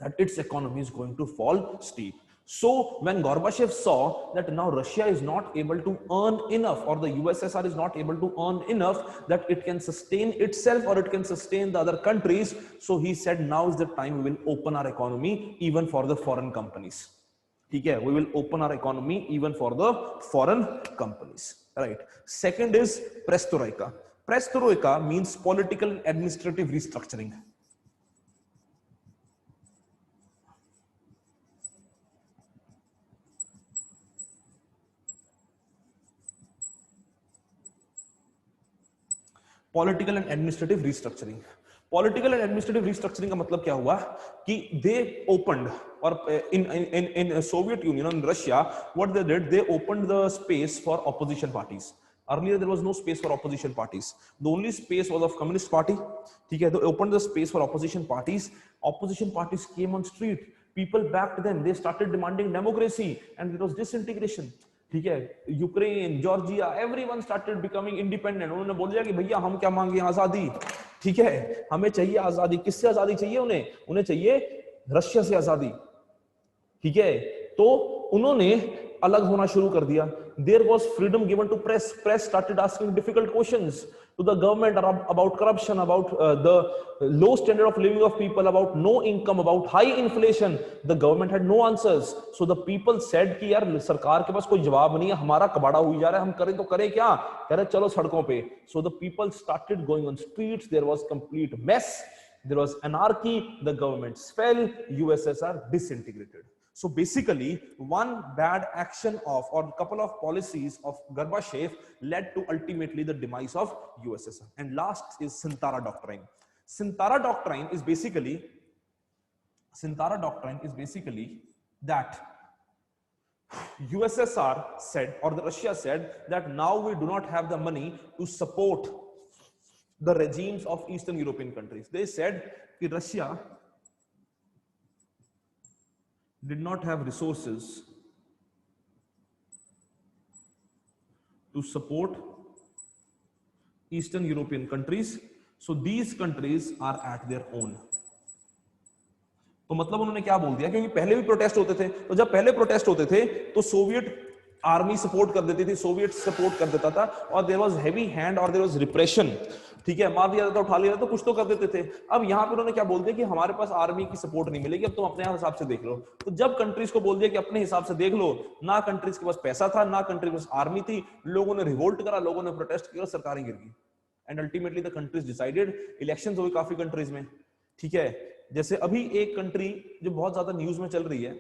that its economy is going to fall steep. So when Gorbachev saw that now Russia is not able to earn enough, or the USSR is not able to earn enough that it can sustain itself or it can sustain the other countries, so he said now is the time we will open our economy even for the foreign companies. ठीक है, we will open our economy even for the foreign companies. Right. Second is perestroika. Perestroika means political and administrative restructuring. Political and administrative restructuring. Political and administrative restructuring का मतलब क्या हुआ कि दे ओपनड, और in Soviet Union and Russia, what they did, they opened the space for opposition parties. Earlier there was no space for opposition parties. The only space was of Communist Party. ठीक है, they opened the space for opposition parties. Opposition parties came on street. People backed them. They started demanding democracy, and there was disintegration. ठीक है, Ukraine, Georgia, everyone started becoming independent. उन्होंने बोल दिया कि भैया हम क्या मांगे? आजादी. ठीक है, हमें चाहिए आजादी. किससे आजादी चाहिए? उन्हें चाहिए रशिया से आजादी. ठीक है, तो उन्होंने अलग होना शुरू कर दिया. There was freedom given to press. Press started asking difficult questions to the government about corruption, about the low standard of living of people, about no income, about high inflation. The government had no answers. So the people said कि यार सरकार के पास कोई जवाब नहीं है, हमारा कबाड़ा हुई जा रहा है, हम करें तो करें क्या? कह रहे चलो सड़कों पे. So the people started going on streets. There was complete mess. There was anarchy. The governments fell. USSR disintegrated. So basically, one bad action of or couple of policies of Gorbachev led to ultimately the demise of USSR. And last is Sintara Doctrine. Sintara Doctrine is basically that USSR said, or the Russia said, that now we do not have the money to support the regimes of Eastern European countries. They said that Russia did not have resources to support Eastern European countries, so these countries are at their own. तो मतलब उन्होंने क्या बोल दिया, क्योंकि पहले भी प्रोटेस्ट होते थे, तो जब पहले प्रोटेस्ट होते थे तो सोवियत आर्मी सपोर्ट कर देती थी, सोवियत सपोर्ट कर देता था, और देयर वाज हेवी हैंड और देयर वाज रिप्रेशन. ठीक है, मार दिया जाता, उठा लिया जाता, तो कुछ तो कर देते थे. अब यहाँ पे उन्होंने क्या बोल दिया कि हमारे पास आर्मी की सपोर्ट नहीं मिलेगी, अब तुम अपने हिसाब से देख लो. तो जब कंट्रीज को बोल दिया कि अपने हिसाब से देख लो, ना कंट्रीज के पास पैसा था, ना कंट्रीज के पास आर्मी थी, लोगों ने रिवोल्ट करा, लोगों ने प्रोटेस्ट किया, सरकारें गिर गई. And ultimately the countries decided. Elections हुए काफी कंट्रीज में. ठीक है, जैसे अभी एक कंट्री जो बहुत ज्यादा न्यूज में चल रही है,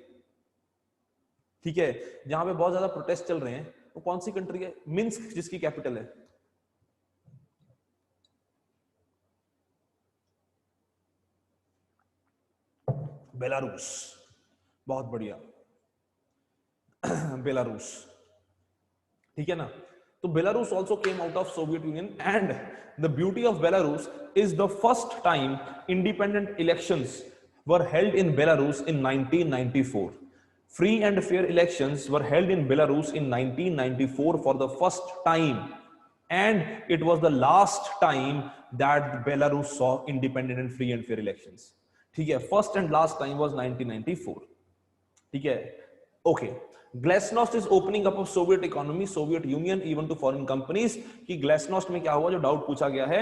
ठीक है, जहां पे बहुत ज्यादा प्रोटेस्ट चल रहे हैं, वो कौन सी कंट्री है? मिन्स्क, जिसकी कैपिटल है बेलारूस. बहुत बढ़िया, बेलारूस. ठीक है ना. तो Belarus also came out of Soviet Union, and the beauty of Belarus is the first time independent elections were held in Belarus in 1994. Free and fair elections were held in Belarus in 1994 for the first time, and it was the last time that Belarus saw independent and free and fair elections. ठीक है, first and last time was 1994. ठीक है, okay. Glasnost is opening up of Soviet economy, Soviet Union, even to foreign companies. कि Glasnost में क्या हुआ, जो डाउट पूछा गया है,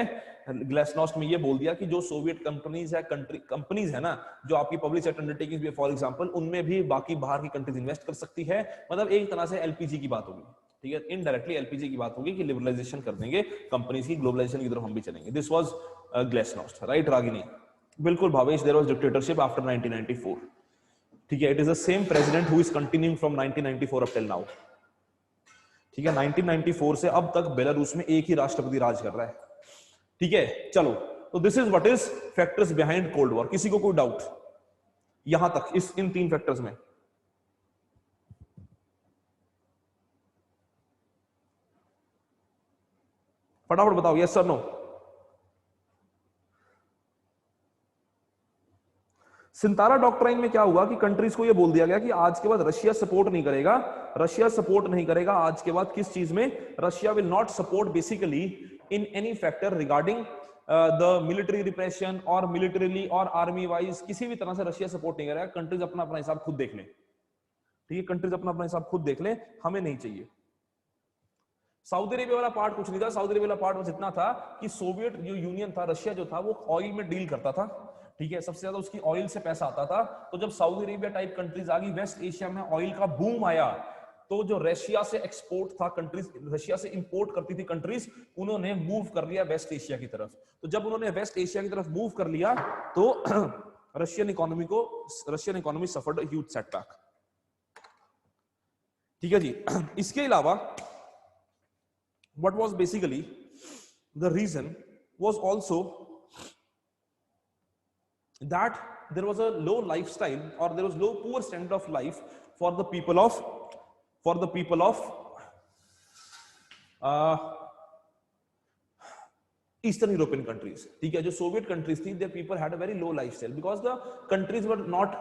Glasnost में ये बोल दिया कि जो सोवियत कंपनीज है, कंपनीज है ना, जो आपकी पब्लिक सेक्टर अंडरटेकिंग्स भी, फॉर एग्जांपल, उनमें भी बाकी बाहर की कंट्रीज इन्वेस्ट कर सकती है. मतलब एक तरह से एलपीजी की बात होगी. ठीक है, इनडायरेक्टली एलपीजी की बात होगी कि लिबरलाइजेशन कर देंगे कंपनीज की, ग्लोबलाइजेशन की तरफ हम भी चलेंगे. This was Glasnost, right Ragini? बिल्कुल Bhavesh, there was dictatorship after 1994. ठीक है, it is the same president who is continuing from 1994 up till now. ठीक है, 1994 से अब तक बेलारूस में एक ही राष्ट्रपति राज कर रहा है. ठीक है, चलो, तो this is what is factors behind cold war. किसी को कोई डाउट यहां तक इन तीन फैक्टर्स में? फटाफट बताओ, यस सर नो. सिंतारा डॉक्ट्राइन में क्या हुआ कि कंट्रीज को ये बोल दिया गया कि आज के बाद रशिया सपोर्ट नहीं करेगा. रशिया सपोर्ट नहीं करेगा आज के बाद किस चीज में? Russia will not support basically in any factor regarding the military repression और मिलिटरीली और आर्मी वाइज, किसी भी तरह से रशिया सपोर्ट नहीं करेगा. कंट्रीज अपना अपना हिसाब खुद देख लें. ठीक है, कंट्रीज अपना अपना हिसाब खुद देख लें, हमें नहीं चाहिए. सऊदी अरेबिया वाला पार्ट कुछ नहीं था. सऊदी अरेबिया वाला पार्ट बस इतना था कि सोवियत जो यूनियन था, रशिया जो था, वो ऑयल में डील करता था. ठीक है, सबसे ज्यादा उसकी ऑयल से पैसा आता था. तो जब सऊदी अरेबिया टाइप कंट्रीज आ गई, वेस्ट एशिया में ऑयल का बूम आया, तो जो रशिया से एक्सपोर्ट था कंट्रीज, रशिया से इंपोर्ट करती थी कंट्रीज, उन्होंने मूव कर लिया वेस्ट एशिया की तरफ. तो जब उन्होंने वेस्ट एशिया की तरफ मूव कर लिया तो Russian economy suffered a huge setback. ठीक है जी. इसके अलावा what was basically the reason was also that there was a low lifestyle, or there was low poor standard of life for the people of Eastern European countries. ठीक है, जो सोवियत कंट्रीज थी, their people had a very low lifestyle because the countries were not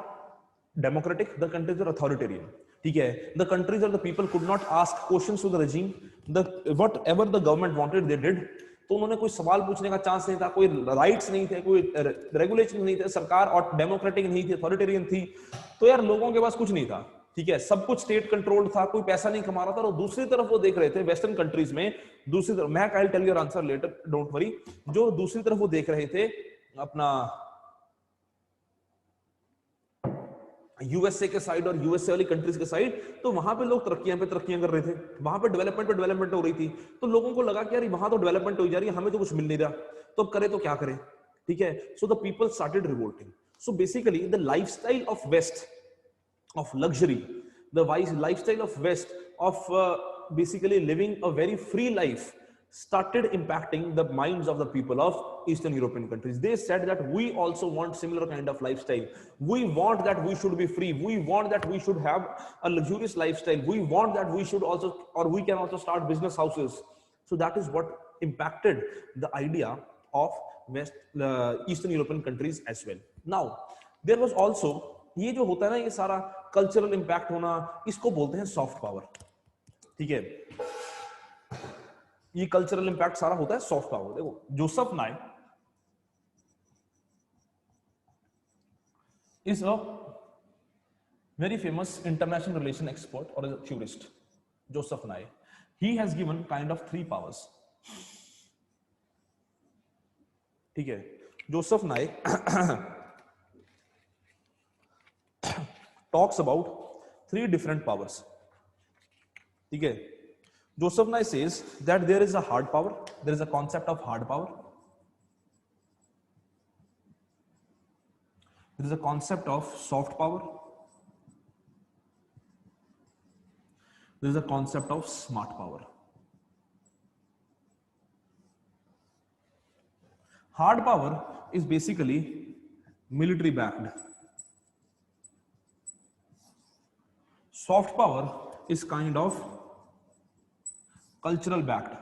democratic, the countries were authoritarian. ठीक है, the countries or the people could not ask questions to the regime. Whatever the government wanted they did. तो उन्होंने कोई सवाल पूछने का चांस नहीं था, कोई राइट्स नहीं थे, कोई रेगुलेशन नहीं थे, सरकार और डेमोक्रेटिक नहीं थी, अथॉरिटेरियन थी. तो यार लोगों के पास कुछ नहीं था. ठीक है, सब कुछ स्टेट कंट्रोल्ड था, कोई पैसा नहीं कमा रहा था, और दूसरी तरफ वो देख रहे थे वेस्टर्न कंट्रीज में, दूसरी तरफ, मैं I tell your answer later, don't worry, जो दूसरी तरफ वो देख रहे थे अपना यूएसए के साइड और यूएसए वाली कंट्रीज के साइड, तो वहां पे लोग तरक्कियां पे तरक्कियां कर रहे थे, वहां पे डेवलपमेंट हो रही थी, तो लोगों को लगा कि यार वहां तो डेवलपमेंट हो जा रही है, हमें तो कुछ मिल नहीं रहा, तो अब करे तो क्या करें, ठीक है। So the people started revolting. So basically the lifestyle of west of luxury, the wise lifestyle of west of basically living a very free life started impacting the minds of the people of Eastern European countries. They said that we also want similar kind of lifestyle, we want that we should be free, we want that we should have a luxurious lifestyle, we want that we should also, or we can also start business houses. So that is what impacted the idea of Eastern European countries as well. Now there was also, ये जो होता है ना, ये सारा कल्चरल इंपैक्ट होना, इसको बोलते हैं सॉफ्ट पावर, ठीक है। ये कल्चरल इंपैक्ट सारा होता है सॉफ्ट पावर। देखो जोसेफ नाय is a very famous international relation expert और थ्योरिस्ट। जोसेफ नाय, he has given kind of 3 powers, ठीक है। जोसेफ नाय talks about 3 different powers, ठीक है। जोसेफ नाय says that there is a hard power, there is a concept of hard power, there is a concept of soft power, there is a concept of smart power. Hard power is basically military backed, soft power is kind of cultural backed,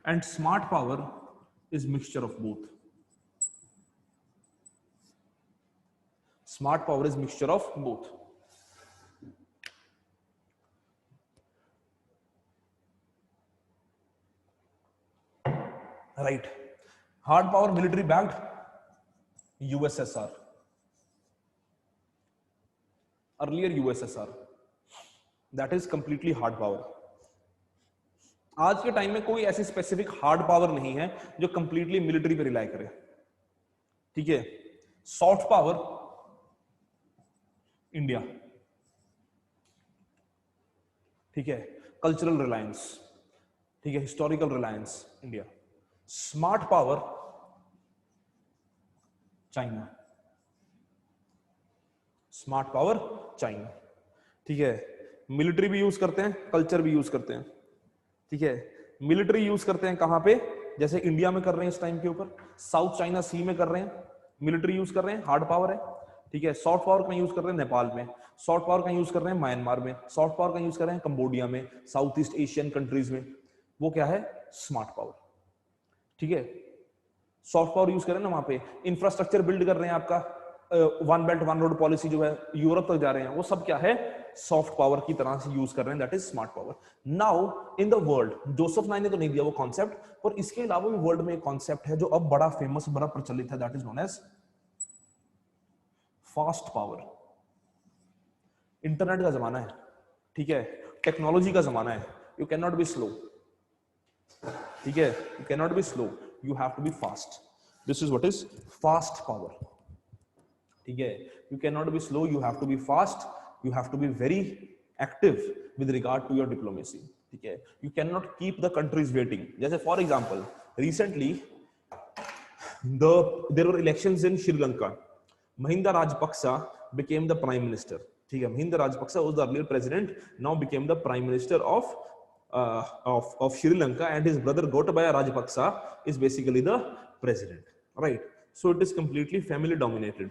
and smart power is mixture of both. Smart power is mixture of both. Right. Hard power military backed, USSR, earlier USSR, that is completely hard power. आज के टाइम में कोई ऐसी स्पेसिफिक हार्ड पावर नहीं है जो कंप्लीटली मिलिट्री पे रिलाई करे, ठीक है। सॉफ्ट पावर इंडिया, ठीक है। कल्चरल रिलायंस, ठीक है। Historical Reliance India. Smart power China, smart power China, ठीक है। मिलिट्री भी यूज करते हैं, कल्चर भी यूज करते हैं, ठीक है। मिलिट्री यूज करते हैं कहां पे, जैसे इंडिया में कर रहे हैं इस टाइम के ऊपर, साउथ चाइना सी में कर रहे हैं, मिलिट्री यूज कर रहे हैं, हार्ड पावर है, ठीक है। सॉफ्ट पावर का यूज कर रहे हैं नेपाल में, सॉफ्ट पावर का यूज कर रहे हैं म्यांमार में, सॉफ्ट पावर का यूज कर रहे हैं कंबोडिया में, साउथ ईस्ट एशियन कंट्रीज में, वो क्या है, स्मार्ट पावर, ठीक है। सॉफ्ट पावर यूज कर रहे हैं ना, वहां पे इंफ्रास्ट्रक्चर बिल्ड कर रहे हैं, आपका one belt one road policy जो है, यूरोप तक जा रहे हैं, वो सब क्या है, सॉफ्ट पावर की तरह से यूज कर रहे हैं, that is smart power. Now in the world, Joseph नाय ने तो नहीं दिया वो कॉन्सेप्ट, पर इसके अलावा भी वर्ल्ड में एक कॉन्सेप्ट है जो अब बड़ा फेमस, बड़ा प्रचलित है, that is known as fast power. Internet का जमाना है, ठीक है, टेक्नोलॉजी का जमाना है, you can not be slow, ठीक है, you can not be slow, you have to be fast, this is what is fast power, ठीक है। You can not be slow, you have to be fast, you have to be very active with regard to your diplomacy, ठीक है। you cannot keep the countries waiting. जैसे for example recently there were elections in Sri Lanka. Mahinda Rajapaksa became the prime minister, ठीक है। Mahinda Rajapaksa was the earlier president, now became the prime minister of Sri Lanka, and his brother Gotabaya Rajapaksa is basically the president, right? So it is completely family dominated.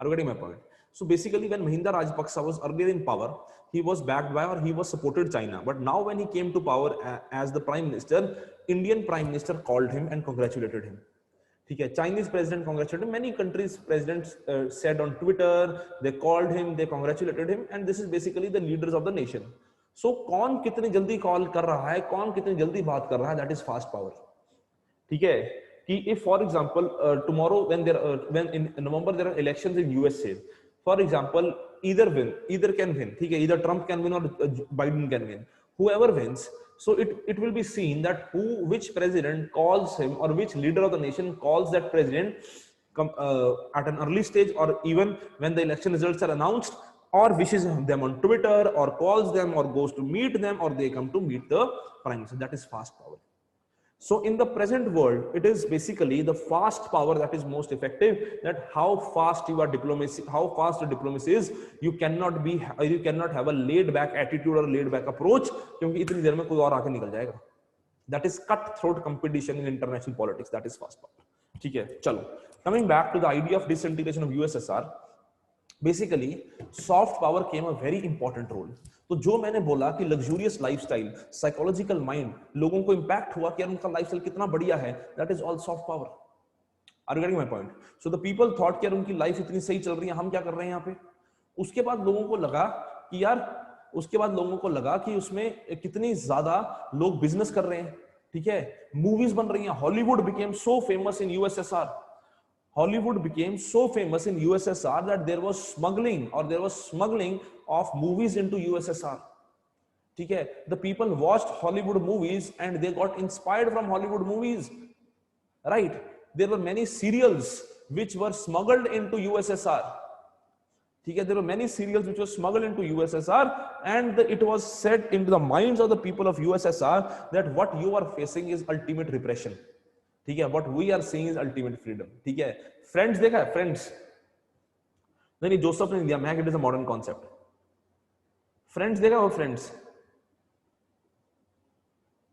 Are you getting my point? So basically when Mahinda Rajapaksa was earlier in power, he was backed by, or he was supported China, but now when he came to power as the prime minister, Indian prime minister called him and congratulated him, ठीक है। Chinese president congratulated him, many countries presidents said on Twitter, they called him, they congratulated him, and this is basically the leaders of the nation. So कौन कितनी जल्दी कॉल कर रहा है, कौन कितनी जल्दी बात कर रहा है, that is fast power, ठीक है। कि if for example tomorrow when in November there are elections in USA, for example either can win, ठीक है, either Trump can win or Biden can win, whoever wins. So it will be seen that which president calls him, or which leader of the nation calls that president at an early stage, or even when the election results are announced, or wishes them on Twitter, or calls them, or goes to meet them, or they come to meet the prime minister. That is fast power. So in the present world, it is basically the fast power that is most effective. That how fast you are diplomacy, how fast the diplomacy is. You cannot have a laid back attitude or laid back approach, क्योंकि इतनी देर में कोई और आके निकल जाएगा. That is cutthroat competition in international politics. That is fast power. ठीक है, चलो. Coming back to the idea of disintegration of USSR, basically soft power came a very important role. तो जो मैंने बोला कि लग्जूरियस लाइफस्टाइल, साइकोलॉजिकल माइंड, लोगों को इंपैक्ट हुआ कि यार उनका लाइफस्टाइल कितना बढ़िया है, that is all soft power. Are you getting my point? So the people thought कि यार उनकी लाइफ इतनी सही चल रही है, हम क्या कर रहे हैं यहाँ पे. उसके बाद लोगों को लगा कि उसमें कितनी ज्यादा लोग बिजनेस कर रहे हैं, ठीक है, मूवीज बन रही हैं. Hollywood became so famous in USSR. Hollywood became so famous in USSR that there was smuggling of movies into USSR. ठीक है, the people watched Hollywood movies and they got inspired from Hollywood movies, right? There were many serials which were smuggled into USSR. ठीक है, there were many serials which were smuggled into USSR, and it was set into the minds of the people of USSR that what you are facing is ultimate repression. ठीक है, what we are seeing is ultimate freedom. ठीक है, फ्रेंड्स देखा है? फ्रेंड्स नहीं, जोसेफ ने दिया, मैक it is a modern concept. Friends देखा हो? फ्रेंड्स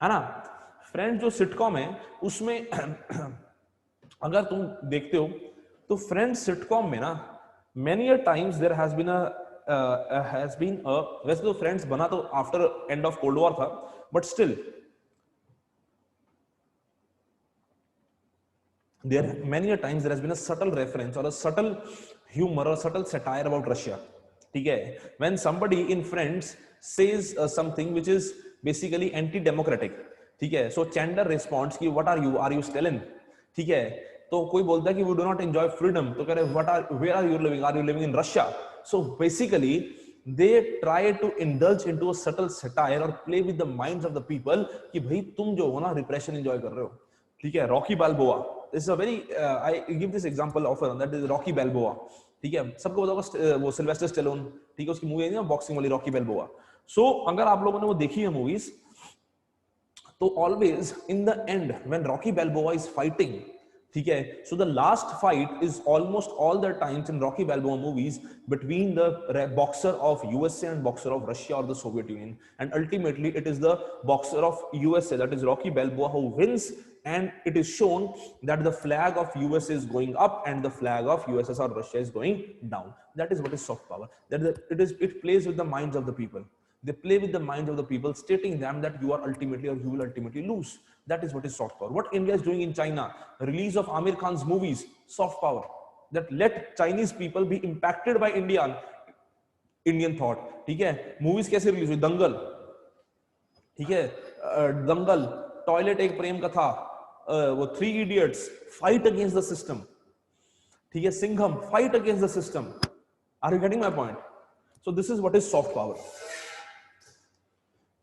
है ना? फ्रेंड्स जो सिटकॉम है उसमें अगर तुम देखते हो तो फ्रेंड्स सिटकॉम में ना many a times there has been वैसे तो फ्रेंड्स बना तो after end of cold war था, but still there many a times there has been a subtle reference or a subtle humor or subtle satire about Russia. ठीक है, when somebody in Friends says something which is basically anti-democratic, ठीक है, so Chandler responds कि what are you Stalin? ठीक है, तो कोई बोलता है कि we do not enjoy freedom, तो कह रहे where are you living in Russia? So basically they try to indulge into a subtle satire or play with the minds of the people कि भाई तुम जो हो ना repression enjoy कर रहे हो. ठीक है, Rocky बाल्बोआ, this is a very I give this example often, that is Rocky Balboa. ठीक है, सबको पता होगा वो सिल्वेस्टर स्टेलोन, ठीक है, उसकी मूवी है ना बॉक्सिंग वाली, रॉकी बाल्बोआ. सो अगर आप लोगों ने वो देखी है मूवीज, तो always in the end when Rocky Balboa is fighting, ठीक है, so the last fight is almost all the times in Rocky Balboa movies between the boxer of USA and boxer of Russia और the Soviet Union, and ultimately it is the boxer of USA, that is Rocky Balboa, who wins. And it is shown that the flag of US is going up and the flag of USSR Russia is going down. That is what is soft power. It plays with the minds of the people. They play with the minds of the people, stating them that you are ultimately, or you will ultimately lose. That is what is soft power. What India is doing in China, release of Amir Khan's movies, soft power. That let Chinese people be impacted by Indian thought. ठीक है, movies कैसे रिलीज हुई? दंगल, ठीक है, दंगल, टॉयलेट एक प्रेम कथा, वो 3 Idiots, fight against the system. ठीक है, Singham, fight against the system. Are you getting my point? So this is what is soft power.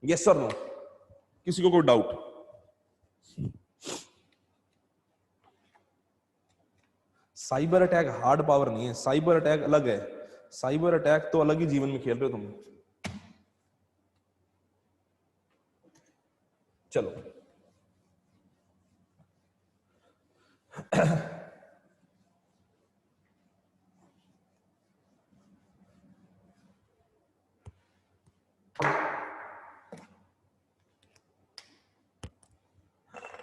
Yes or no? किसी को कोई doubt? Cyber attack hard power नहीं है, साइबर अटैक अलग है. साइबर अटैक तो अलग ही जीवन में खेल रहे हो तुम. चलो,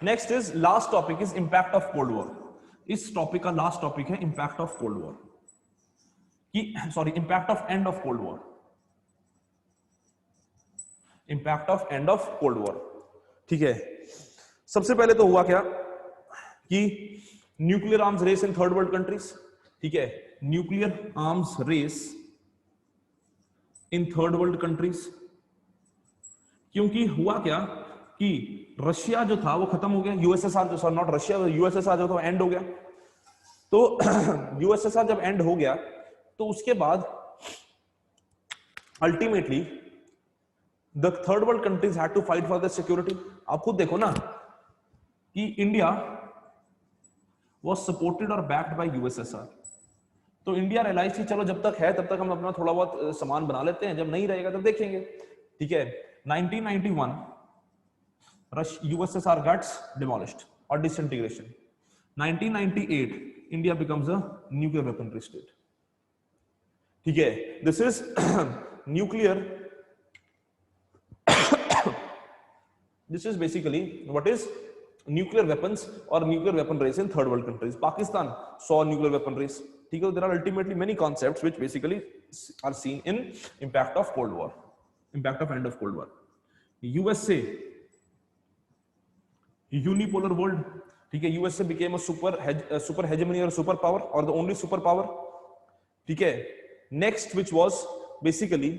next is last topic is impact of cold war. इस टॉपिक का लास्ट टॉपिक है इंपैक्ट ऑफ कोल्ड वॉर की, sorry, impact of end of cold war. Impact of end of cold war. ठीक है, सबसे पहले तो हुआ क्या कि nuclear arms race in third world countries. ठीक है, nuclear arms race in third world countries. क्योंकि हुआ क्या कि रशिया जो था वो खत्म हो गया, यूएसएसआर जो, सॉरी नॉट रशिया, यूएसएसआर जो था एंड हो गया. तो यूएसएसआर जब एंड हो गया तो उसके बाद ultimately the third world countries had to fight for the security. आप खुद देखो ना कि इंडिया वॉज सपोर्टेड और बैक्ड बाय यूएसएसआर। तो इंडिया रियलाइज की चलो जब तक है तब तक हम अपना थोड़ा बहुत सामान बना लेते हैं, जब नहीं रहेगा तब देखेंगे। ठीक है, 1991 यूएसएसआर गेट्स डिमोलिश्ड और disintegration. 1998 India becomes a nuclear weaponry state. ठीक है, this is nuclear, this is basically what is nuclear weapons or nuclear weapon race in third world countries. Pakistan saw nuclear weapon race. ठीक है, there are ultimately many concepts which basically are seen in impact of Cold War, impact of end of Cold War. USA, unipolar world. ठीक है, USA became a super hegemony or super power or the only super power. ठीक है, next which was basically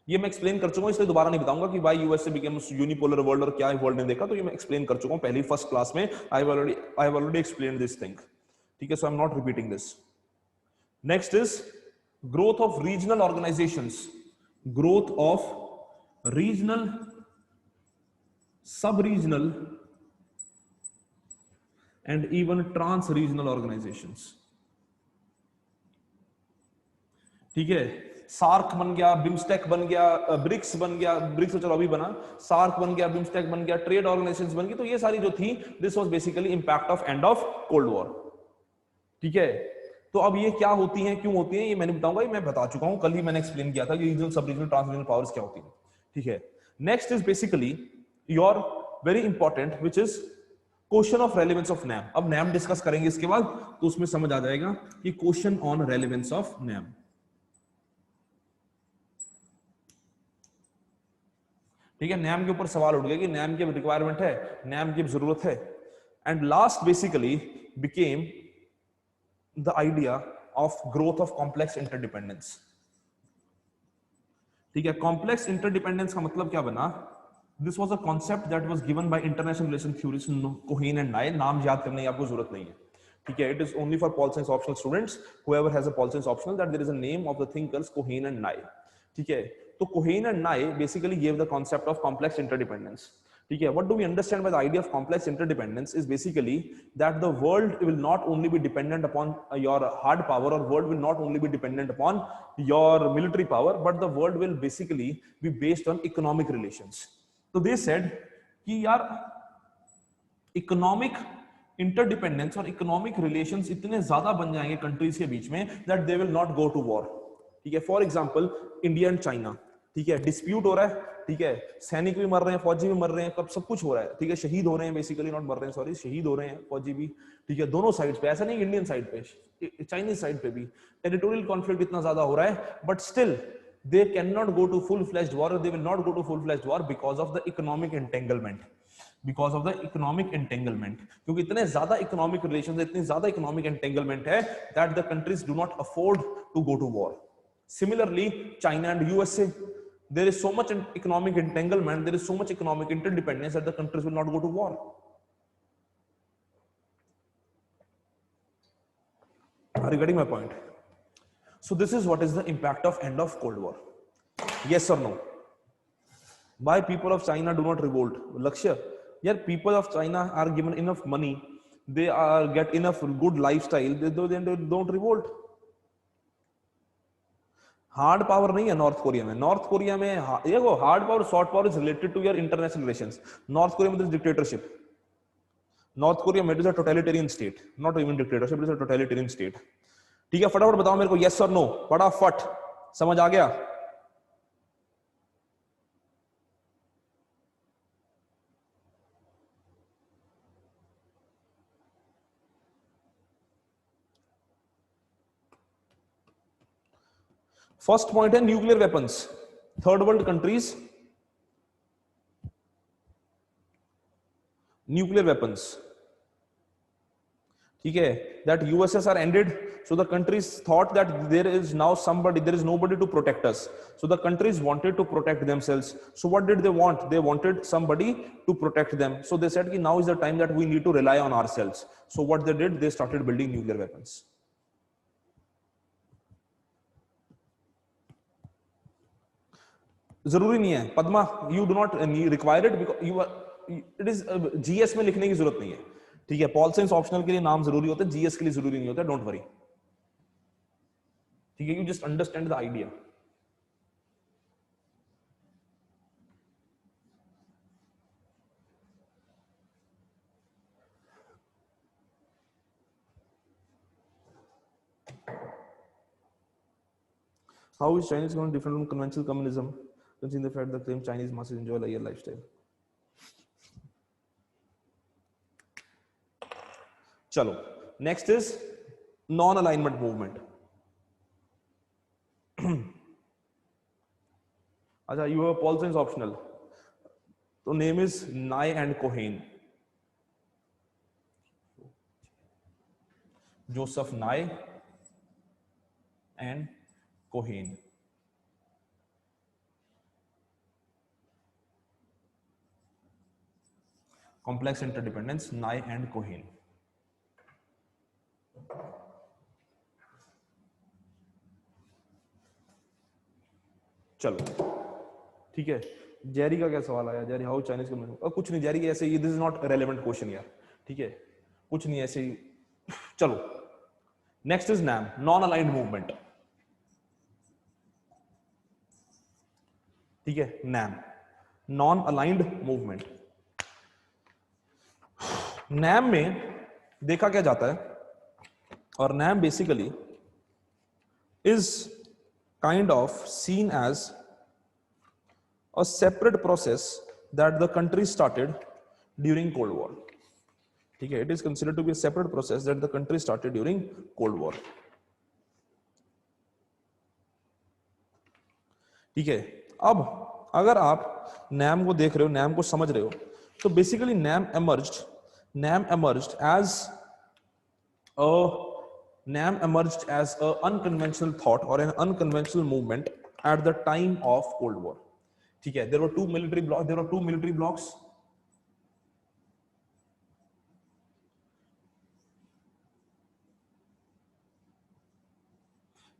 ये मैं एक्सप्लेन कर चुका हूं, इसलिए दोबारा नहीं बताऊंगा कि why USA became unipolar world और क्या वर्ल्ड ने देखा, तो ये मैं एक्सप्लेन कर चुका हूं पहली फर्स्ट क्लास में। I have already explained this thing. ठीक है, so I am not repeating this. Next is growth of regional organizations, growth of regional, sub regional and even trans regional organizations. ठीक है, सार्क बन गया, बिम्स्टेक बन गया, ब्रिक्स बन गया, ब्रिक्स तो चलो अभी बना, सार्क बन गया, बिम्स्टेक बन गया, ट्रेड ऑर्गेनाइजेशंस बन गई। तो ये सारी जो थी, this was basically impact of end of cold war. ठीक है, तो अब ये क्या होती हैं, क्यों होती हैं, ये मैंने बताऊंगा, ये मैं बता चुका हूं, कल ही मैंने एक्सप्लेन किया था कि regional, sub regional, trans regional powers क्या होती है। ठीक है, next is basically your very important which is question of relevance of NAM. अब नैम डिस्कस करेंगे इसके बाद, तो उसमें समझ आ जाएगा कि question on relevance of NAM. ठीक है, नैम के ऊपर सवाल उठ गया कि नैम की रिक्वायरमेंट है, नैम की जरूरत है। And last basically became the idea of growth of complex interdependence. ठीक है, कॉम्प्लेक्स इंटरडिपेंडेंस का मतलब क्या बना? This was a concept that was given by international relation theorist Cohen and नाई। नाम याद करने की आपको जरूरत नहीं है। ठीक है, it is only for pol science optional students, whoever has a pol science optional, that there is a name of the thinkers Keohane and Nye. ठीक है, तो Keohane and Nye basically gave the concept of complex interdependence. ठीक है, what do we understand by the idea of complex interdependence is basically that the world will not only be dependent upon your hard power, or world will not only be dependent upon your military power, but the world will basically be based on economic relations. So they said कि यार इकोनॉमिक इंटरडिपेंडेंस और इकोनॉमिक रिलेशंस इतने ज्यादा बन जाएंगे कंट्रीज के बीच में that they will not go to war. ठीक है, for example India and China, ठीक है, डिस्प्यूट हो रहा है, ठीक है, सैनिक भी मर रहे हैं, फौजी भी मर रहे हैं, कब सब कुछ हो रहा है। ठीक है, शहीद हो रहे हैं, बेसिकली नॉट मर रहे हैं, सॉरी, शहीद हो रहे हैं फौजी भी। ठीक है, दोनों साइड पे, ऐसा नहीं इंडियन साइड पे, चाइनीज साइड पे भी टेरिटोरियल कॉन्फ्लिक्ट इतना ज्यादा हो रहा है, but still they cannot go to full fledged war, or they will not go to full fledged war because of the economic entanglement, because of the economic entanglement, क्योंकि इतने ज्यादा इकोनॉमिक रिलेशंस, इतनी ज्यादा इकोनॉमिक एंटेंगलमेंट है that the countries do not afford to go to war. Similarly, China and USA, there is so much economic entanglement, there is so much economic interdependence that the countries will not go to war. Are you getting my point? So this is what is the impact of end of Cold War. Yes or no? Why people of China do not revolt? Lakshya, yeah, people of China are given enough money, they are get enough good lifestyle, they don't revolt. Hard power नहीं है नॉर्थ कोरिया में। नॉर्थ कोरिया में देखो, hard power, soft power is related to your international relations. North Korea में डिक्टेटरशिप, नॉर्थ कोरिया में it is a totalitarian state, not even dictatorship, it is a totalitarian state. ठीक है, फटाफट बताओ मेरे को यस और नो, फटाफट, समझ आ गया? फर्स्ट पॉइंट है nuclear weapons, third world countries, nuclear weapons. ठीक है, that USSR ended, so the countries thought that there is nobody to protect us, so the countries wanted to protect themselves. So what did they want? They wanted somebody to protect them, so they said ki now is the time that we need to rely on ourselves. So what they did, they started building nuclear weapons. जरूरी नहीं है Padma, you do not require it because you are, it is GS में लिखने की जरूरत नहीं है, ठीक है। पॉल साइंस ऑप्शनल के लिए नाम जरूरी होता है, जीएस के लिए जरूरी नहीं होता, डोंट वरी, ठीक है। You just understand the idea. How is Chinese communism different from conventional communism, considering the fact that claim Chinese masses enjoy a higher lifestyle? चलो, next is non-alignment movement. अच्छा, you have Paul Science optional. So name is Nye and Cohen. Joseph Nye and Cohen. Complex interdependence, Nye and Cohen. चलो ठीक है। जेरी का क्या सवाल आया? Jerry, how Chinese communism? कुछ नहीं जेरी, ऐसे ही, this is not relevant question यार, ठीक है, कुछ नहीं, ऐसे ही। चलो next is NAM, non aligned movement, ठीक है। NAM, non aligned movement. NAM में देखा क्या जाता है, और NAM basically is kind of seen as a separate process that the country started during Cold War, ठीक है। It is considered to be a separate process that the country started during Cold War, ठीक है। अब अगर आप नैम को देख रहे हो, नैम को समझ रहे हो, तो basically NAM emerged as a unconventional thought or an unconventional movement at the time of Cold War, ठीक है। There were two military blocks,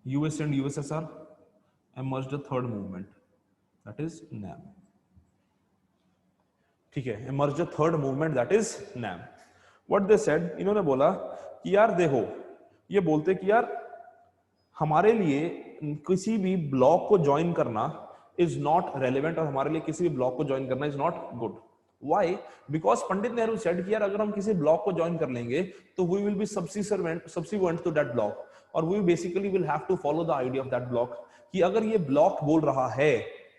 US and USSR emerged a third movement, that is NAM, ठीक है। emerged a third movement, that is NAM. What they said, इन्होंने बोला कि यार देखो, ये बोलते कि यार हमारे लिए किसी भी ब्लॉक को ज्वाइन करना इज नॉट रेलेवेंट, और हमारे लिए किसी भी ब्लॉक को ज्वाइन करना is not good. Why? Because Pandit Nehru said कि यार अगर हम किसी ब्लॉक को ज्वाइन कर लेंगे तो we will be subsequent to that block, और we basically will have to follow the idea of that block, कि अगर ये ब्लॉक बोल रहा है,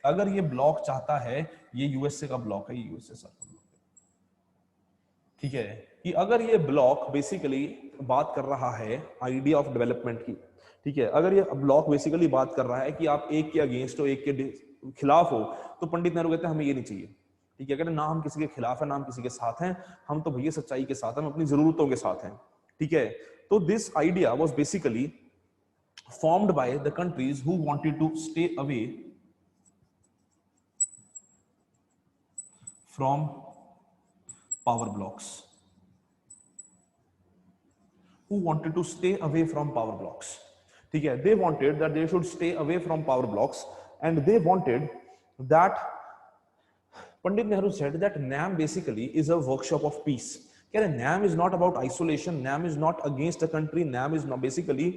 अगर ये ब्लॉक चाहता है, ये यूएसए का ब्लॉक है, ये यूएसएसआर का ब्लॉक है, ठीक है, कि अगर ये ब्लॉक बेसिकली बात कर रहा है आइडिया ऑफ डेवलपमेंट की, ठीक है, अगर ये ब्लॉक बेसिकली बात कर रहा है कि आप एक के अगेंस्ट हो, एक के खिलाफ हो, तो पंडित नेहरू कहते हैं हमें ये नहीं चाहिए, ठीक है। कहते ना हम किसी के खिलाफ है, ना हम किसी के साथ हैं, हम तो भैया सच्चाई के साथ हैं, हम अपनी जरूरतों के साथ हैं, ठीक है। तो this idea was basically formed by the countries who wanted to stay away from power blocs, who wanted to stay away from power blocks, ठीक है। they wanted that they should stay away from power blocks, and they wanted that Pandit Nehru said that NAM basically is a workshop of peace. कह रहे NAM is not about isolation, NAM is not against a country, NAM is not basically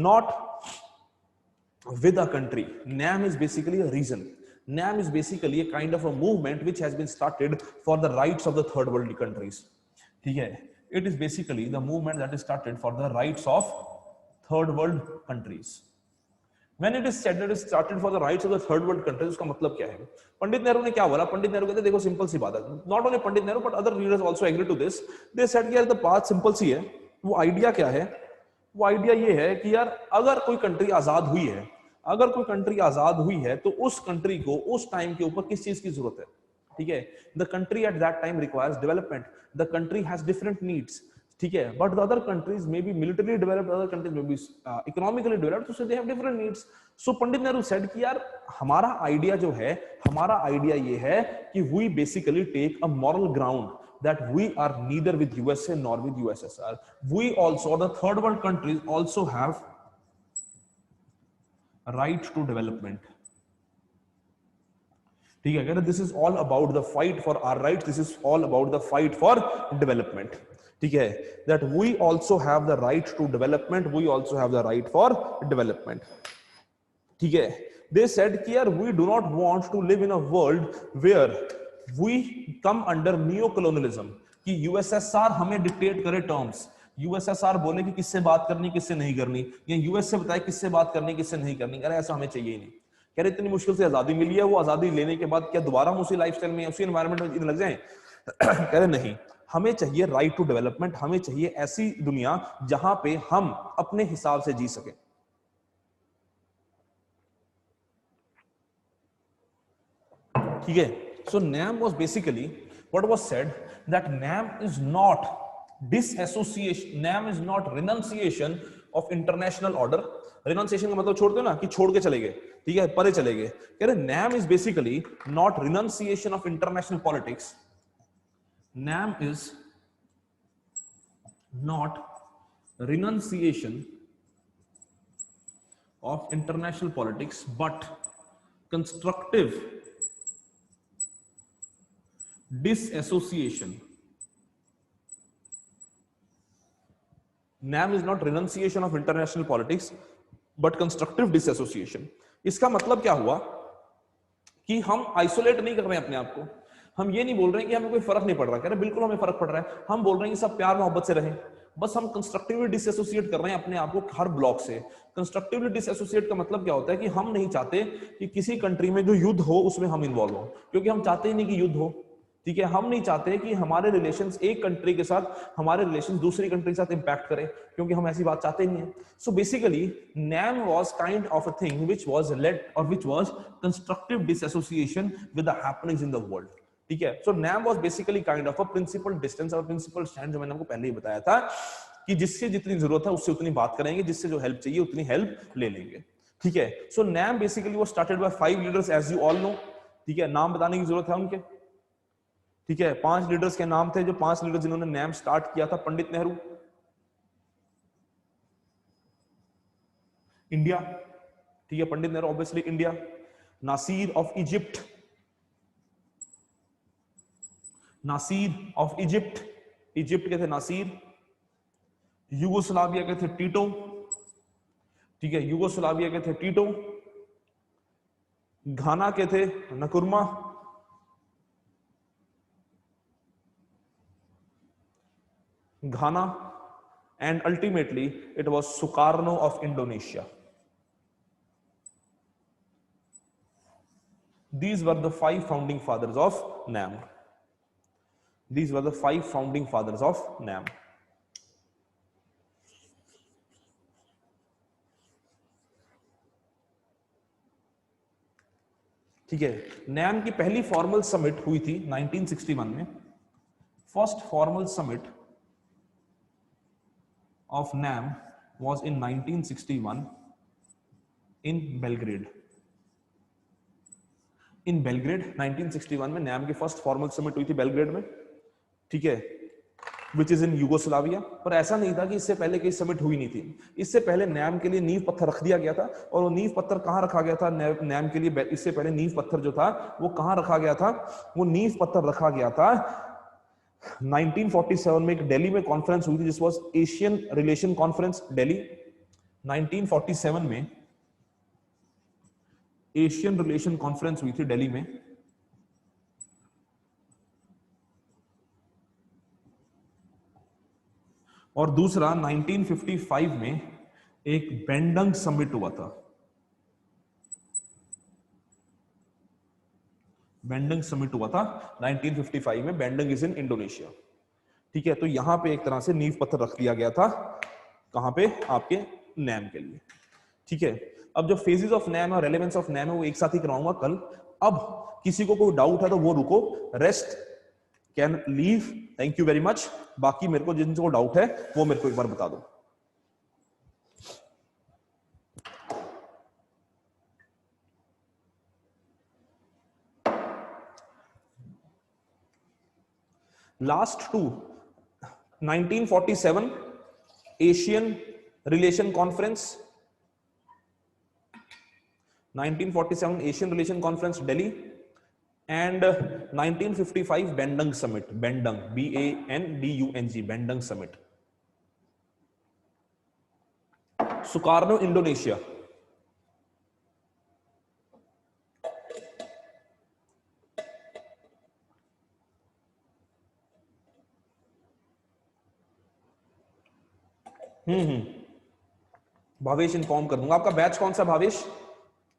not with a country, NAM is basically a reason, NAM is basically a kind of a movement which has been started for the rights of the third world countries, ठीक है। It is basically the movement that is started for the rights of third world countries. When it is said that it is started for the rights of the third world countries, उसका मतलब क्या है? पंडित नेहरू ने क्या बोला? पंडित नेहरू कहते देखो सिंपल सी बात है, not only Pandit Nehru but other leaders also agree to this. They said यार द बात सिंपल सी है। वो आइडिया क्या है? वो आइडिया ये है कि यार अगर कोई कंट्री आजाद हुई है, अगर कोई कंट्री आजाद हुई है तो उस कंट्री को उस टाइम के ऊपर किस चीज की जरूरत है, ठीक है। The country at that time requires development, the country has different needs, ठीक है, but the other countries may be military developed, other countries may be economically developed, so they have different needs. So Pandit Nehru said कि यार हमारा आइडिया जो है, हमारा आइडिया ये है कि we basically take a moral ground that we are neither with USA nor with USSR. We also, the third world countries also have right to development. ठीक है, कहते this is all about the fight for our rights, this is all about the fight for development. ठीक है, that we also have the right to development, we also have the right for development. ठीक है, दे सेड कि यार we do not want to live in a world where we come under neo colonialism, कि यूएसएसआर हमें डिक्टेट करे टर्म्स, यूएसएसआर बोले कि किससे बात करनी किससे नहीं करनी, या यूएस से बताए किससे बात करनी किससे नहीं करनी। अरे ऐसा हमें चाहिए ही नहीं। कह रहे इतनी मुश्किल से आजादी मिली है, वो आजादी लेने के बाद क्या दोबारा हम उसी लाइफस्टाइल में उसी एनवायरनमेंट में लग जाएं? कह रहे नहीं, हमें चाहिए राइट टू डेवलपमेंट, हमें चाहिए ऐसी दुनिया जहां पे हम अपने हिसाब से जी सकें। ठीक है, so NAM was basically what was said, that NAM is not disassociation, NAM is not renunciation of international order। renunciation का मतलब छोड़ते हो ना, कि छोड़ के चले गए, ठीक है, परे चले गए। कह रहे NAM is basically not renunciation of international politics, NAM is not renunciation of international politics but constructive disassociation। NAM is not renunciation of international politics but constructive disassociation। इसका मतलब क्या हुआ कि हम आइसोलेट नहीं कर रहे हैं अपने आप को, हम ये नहीं बोल रहे हैं कि हमें कोई फर्क नहीं पड़ रहा, कह रहे बिल्कुल हमें फर्क पड़ रहा है, हम बोल रहे हैं कि सब प्यार मोहब्बत से रहें, बस हम कंस्ट्रक्टिवली डिसएसोसिएट कर रहे हैं अपने आप को हर ब्लॉक से। कंस्ट्रक्टिवली डिसएसोसिएट का मतलब क्या होता है कि हम नहीं चाहते कि किसी कंट्री में जो युद्ध हो उसमें हम इन्वॉल्व हो, क्योंकि हम चाहते ही नहीं कि युद्ध हो। ठीक है, हम नहीं चाहते कि हमारे रिलेशंस एक कंट्री के साथ हमारे रिलेशंस दूसरी कंट्री के साथ इंपैक्ट करें, क्योंकि हम ऐसी बात चाहते ही नहीं है। So basically NAM was kind of a thing which was led और which was constructive disassociation with the happenings in the world. ठीक है, so NAM was basically kind of a principle distance और प्रिंसिपल स्टैंड, जो मैंने आपको पहले ही बताया था कि जिससे जितनी जरूरत है उससे उतनी बात करेंगे, जिससे जो हेल्प चाहिए उतनी हेल्प ले लेंगे। ठीक है, so NAM basically was started by 5 leaders as you all know. ठीक है, नाम बताने की जरूरत है उनके। ठीक है, 5 लीडर्स के नाम थे, जो 5 लीडर्स जिन्होंने NAM स्टार्ट किया था। पंडित नेहरू, इंडिया। ठीक है, Pandit Nehru obviously India. Nasser of Egypt, Nasser of Egypt, Egypt के थे नासिर। यूगोस्लाविया के थे टीटो। ठीक है, यूगोस्लाविया के थे टीटो। घाना के थे नकुरमा। घाना, and ultimately it was Sukarno of Indonesia. These were the 5 founding fathers of NAM. These were the 5 founding fathers of NAM. ठीक है, NAM की पहली फॉर्मल समिट हुई थी 1961 में। First formal summit of NAM was in 1961 in Belgrade। in Belgrade 1961 में NAM की फर्स्ट फॉर्मल समिट हुई थी बेलग्रेड में। ठीक है, विच इज इन यूगोस्लाविया। पर ऐसा नहीं था कि इससे पहले कोई समिट हुई नहीं थी, इससे पहले NAM के लिए नींव पत्थर रख दिया गया था। और वो नींव पत्थर कहां रखा गया था NAM के लिए? इससे पहले नींव पत्थर जो था वो कहां रखा गया था? वो नींव पत्थर रखा गया था 1947 में। एक दिल्ली में कॉन्फ्रेंस हुई थी, जिस was Asian relation conference Delhi. 1947 में एशियन रिलेशन कॉन्फ्रेंस हुई थी दिल्ली में। और दूसरा 1955 में एक बेंडंग समिट हुआ था। बेंडंग समिट हुआ था 1955 में। बेंडंग इज इन इंडोनेशिया। ठीक है, तो यहां पे एक तरह से नींव पत्थर रख दिया गया था। कहां पे? आपके NAM के लिए। ठीक है, अब जो फेजेस ऑफ NAM और रेलेवेंस ऑफ NAM है वो एक साथ ही कराऊंगा कल। अब किसी को कोई डाउट है तो वो रुको, rest can leave. Thank you very much. बाकी मेरे को जिनको डाउट है वो मेरे को एक बार बता दो। Last two 1947 Asian relation conference, 1947 Asian relation conference Delhi, and 1955 Bandung Summit, Bandung, BANDUNG, Bandung Summit. Sukarno, Indonesia. Bhavesh inform कर दूंगा। आपका बैच कौन सा भावेश?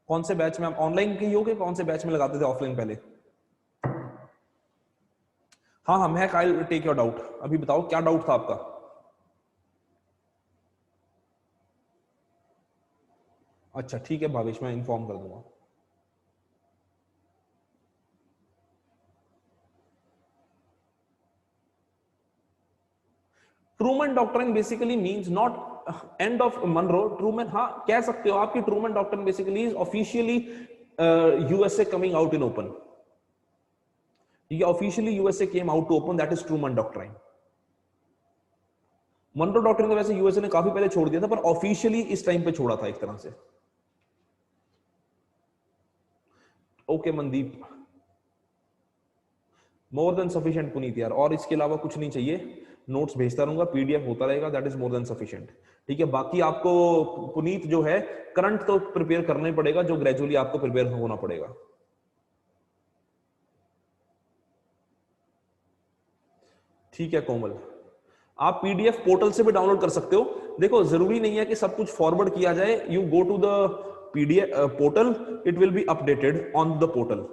कौन से बैच में आप ऑनलाइन की हो, कौन से बैच में लगाते थे ऑफलाइन पहले? हाँ हाँ, मैं I will take your doubt. अभी बताओ क्या डाउट था आपका? अच्छा ठीक है भावेश, मैं इन्फॉर्म कर दूंगा। Truman doctrine basically means not end of Monroe. Truman, हाँ कह सकते हो आपकी Truman doctrine basically is officially USA coming out in open. ठीक है, officially USA came out to open, that is Truman doctrine. Monroe doctrine तो वैसे यूएसए ने काफी पहले छोड़ दिया था, पर ऑफिशियली इस टाइम पे छोड़ा था एक तरह से। Okay Mandeep, more than sufficient Puneet यार, और इसके अलावा कुछ नहीं चाहिए। नोट्स भेजता रहूंगा, पीडीएफ होता रहेगा, that is more than sufficient. ठीक है, बाकी आपको पुनीत जो है करंट तो प्रिपेयर करना ही पड़ेगा, जो ग्रेजुअली आपको प्रिपेयर होना पड़ेगा। ठीक है कोमल, आप पीडीएफ पोर्टल से भी डाउनलोड कर सकते हो। देखो जरूरी नहीं है कि सब कुछ फॉरवर्ड किया जाए। You go to the PDF portal, it will be updated on the portal.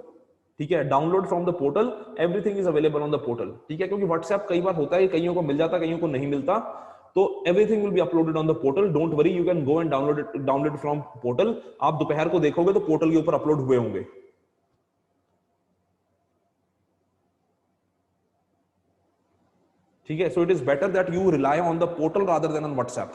ठीक है, download from the portal, everything is available on the portal. ठीक है, क्योंकि व्हाट्सएप कई बार होता है कईयों को मिल जाता, कईयों को नहीं मिलता, तो everything will be uploaded on the portal. Don't worry, you can go and download from portal. आप दोपहर को देखोगे तो पोर्टल के ऊपर अपलोड हुए होंगे। ठीक है, so it is better that you rely on the portal rather than on WhatsApp.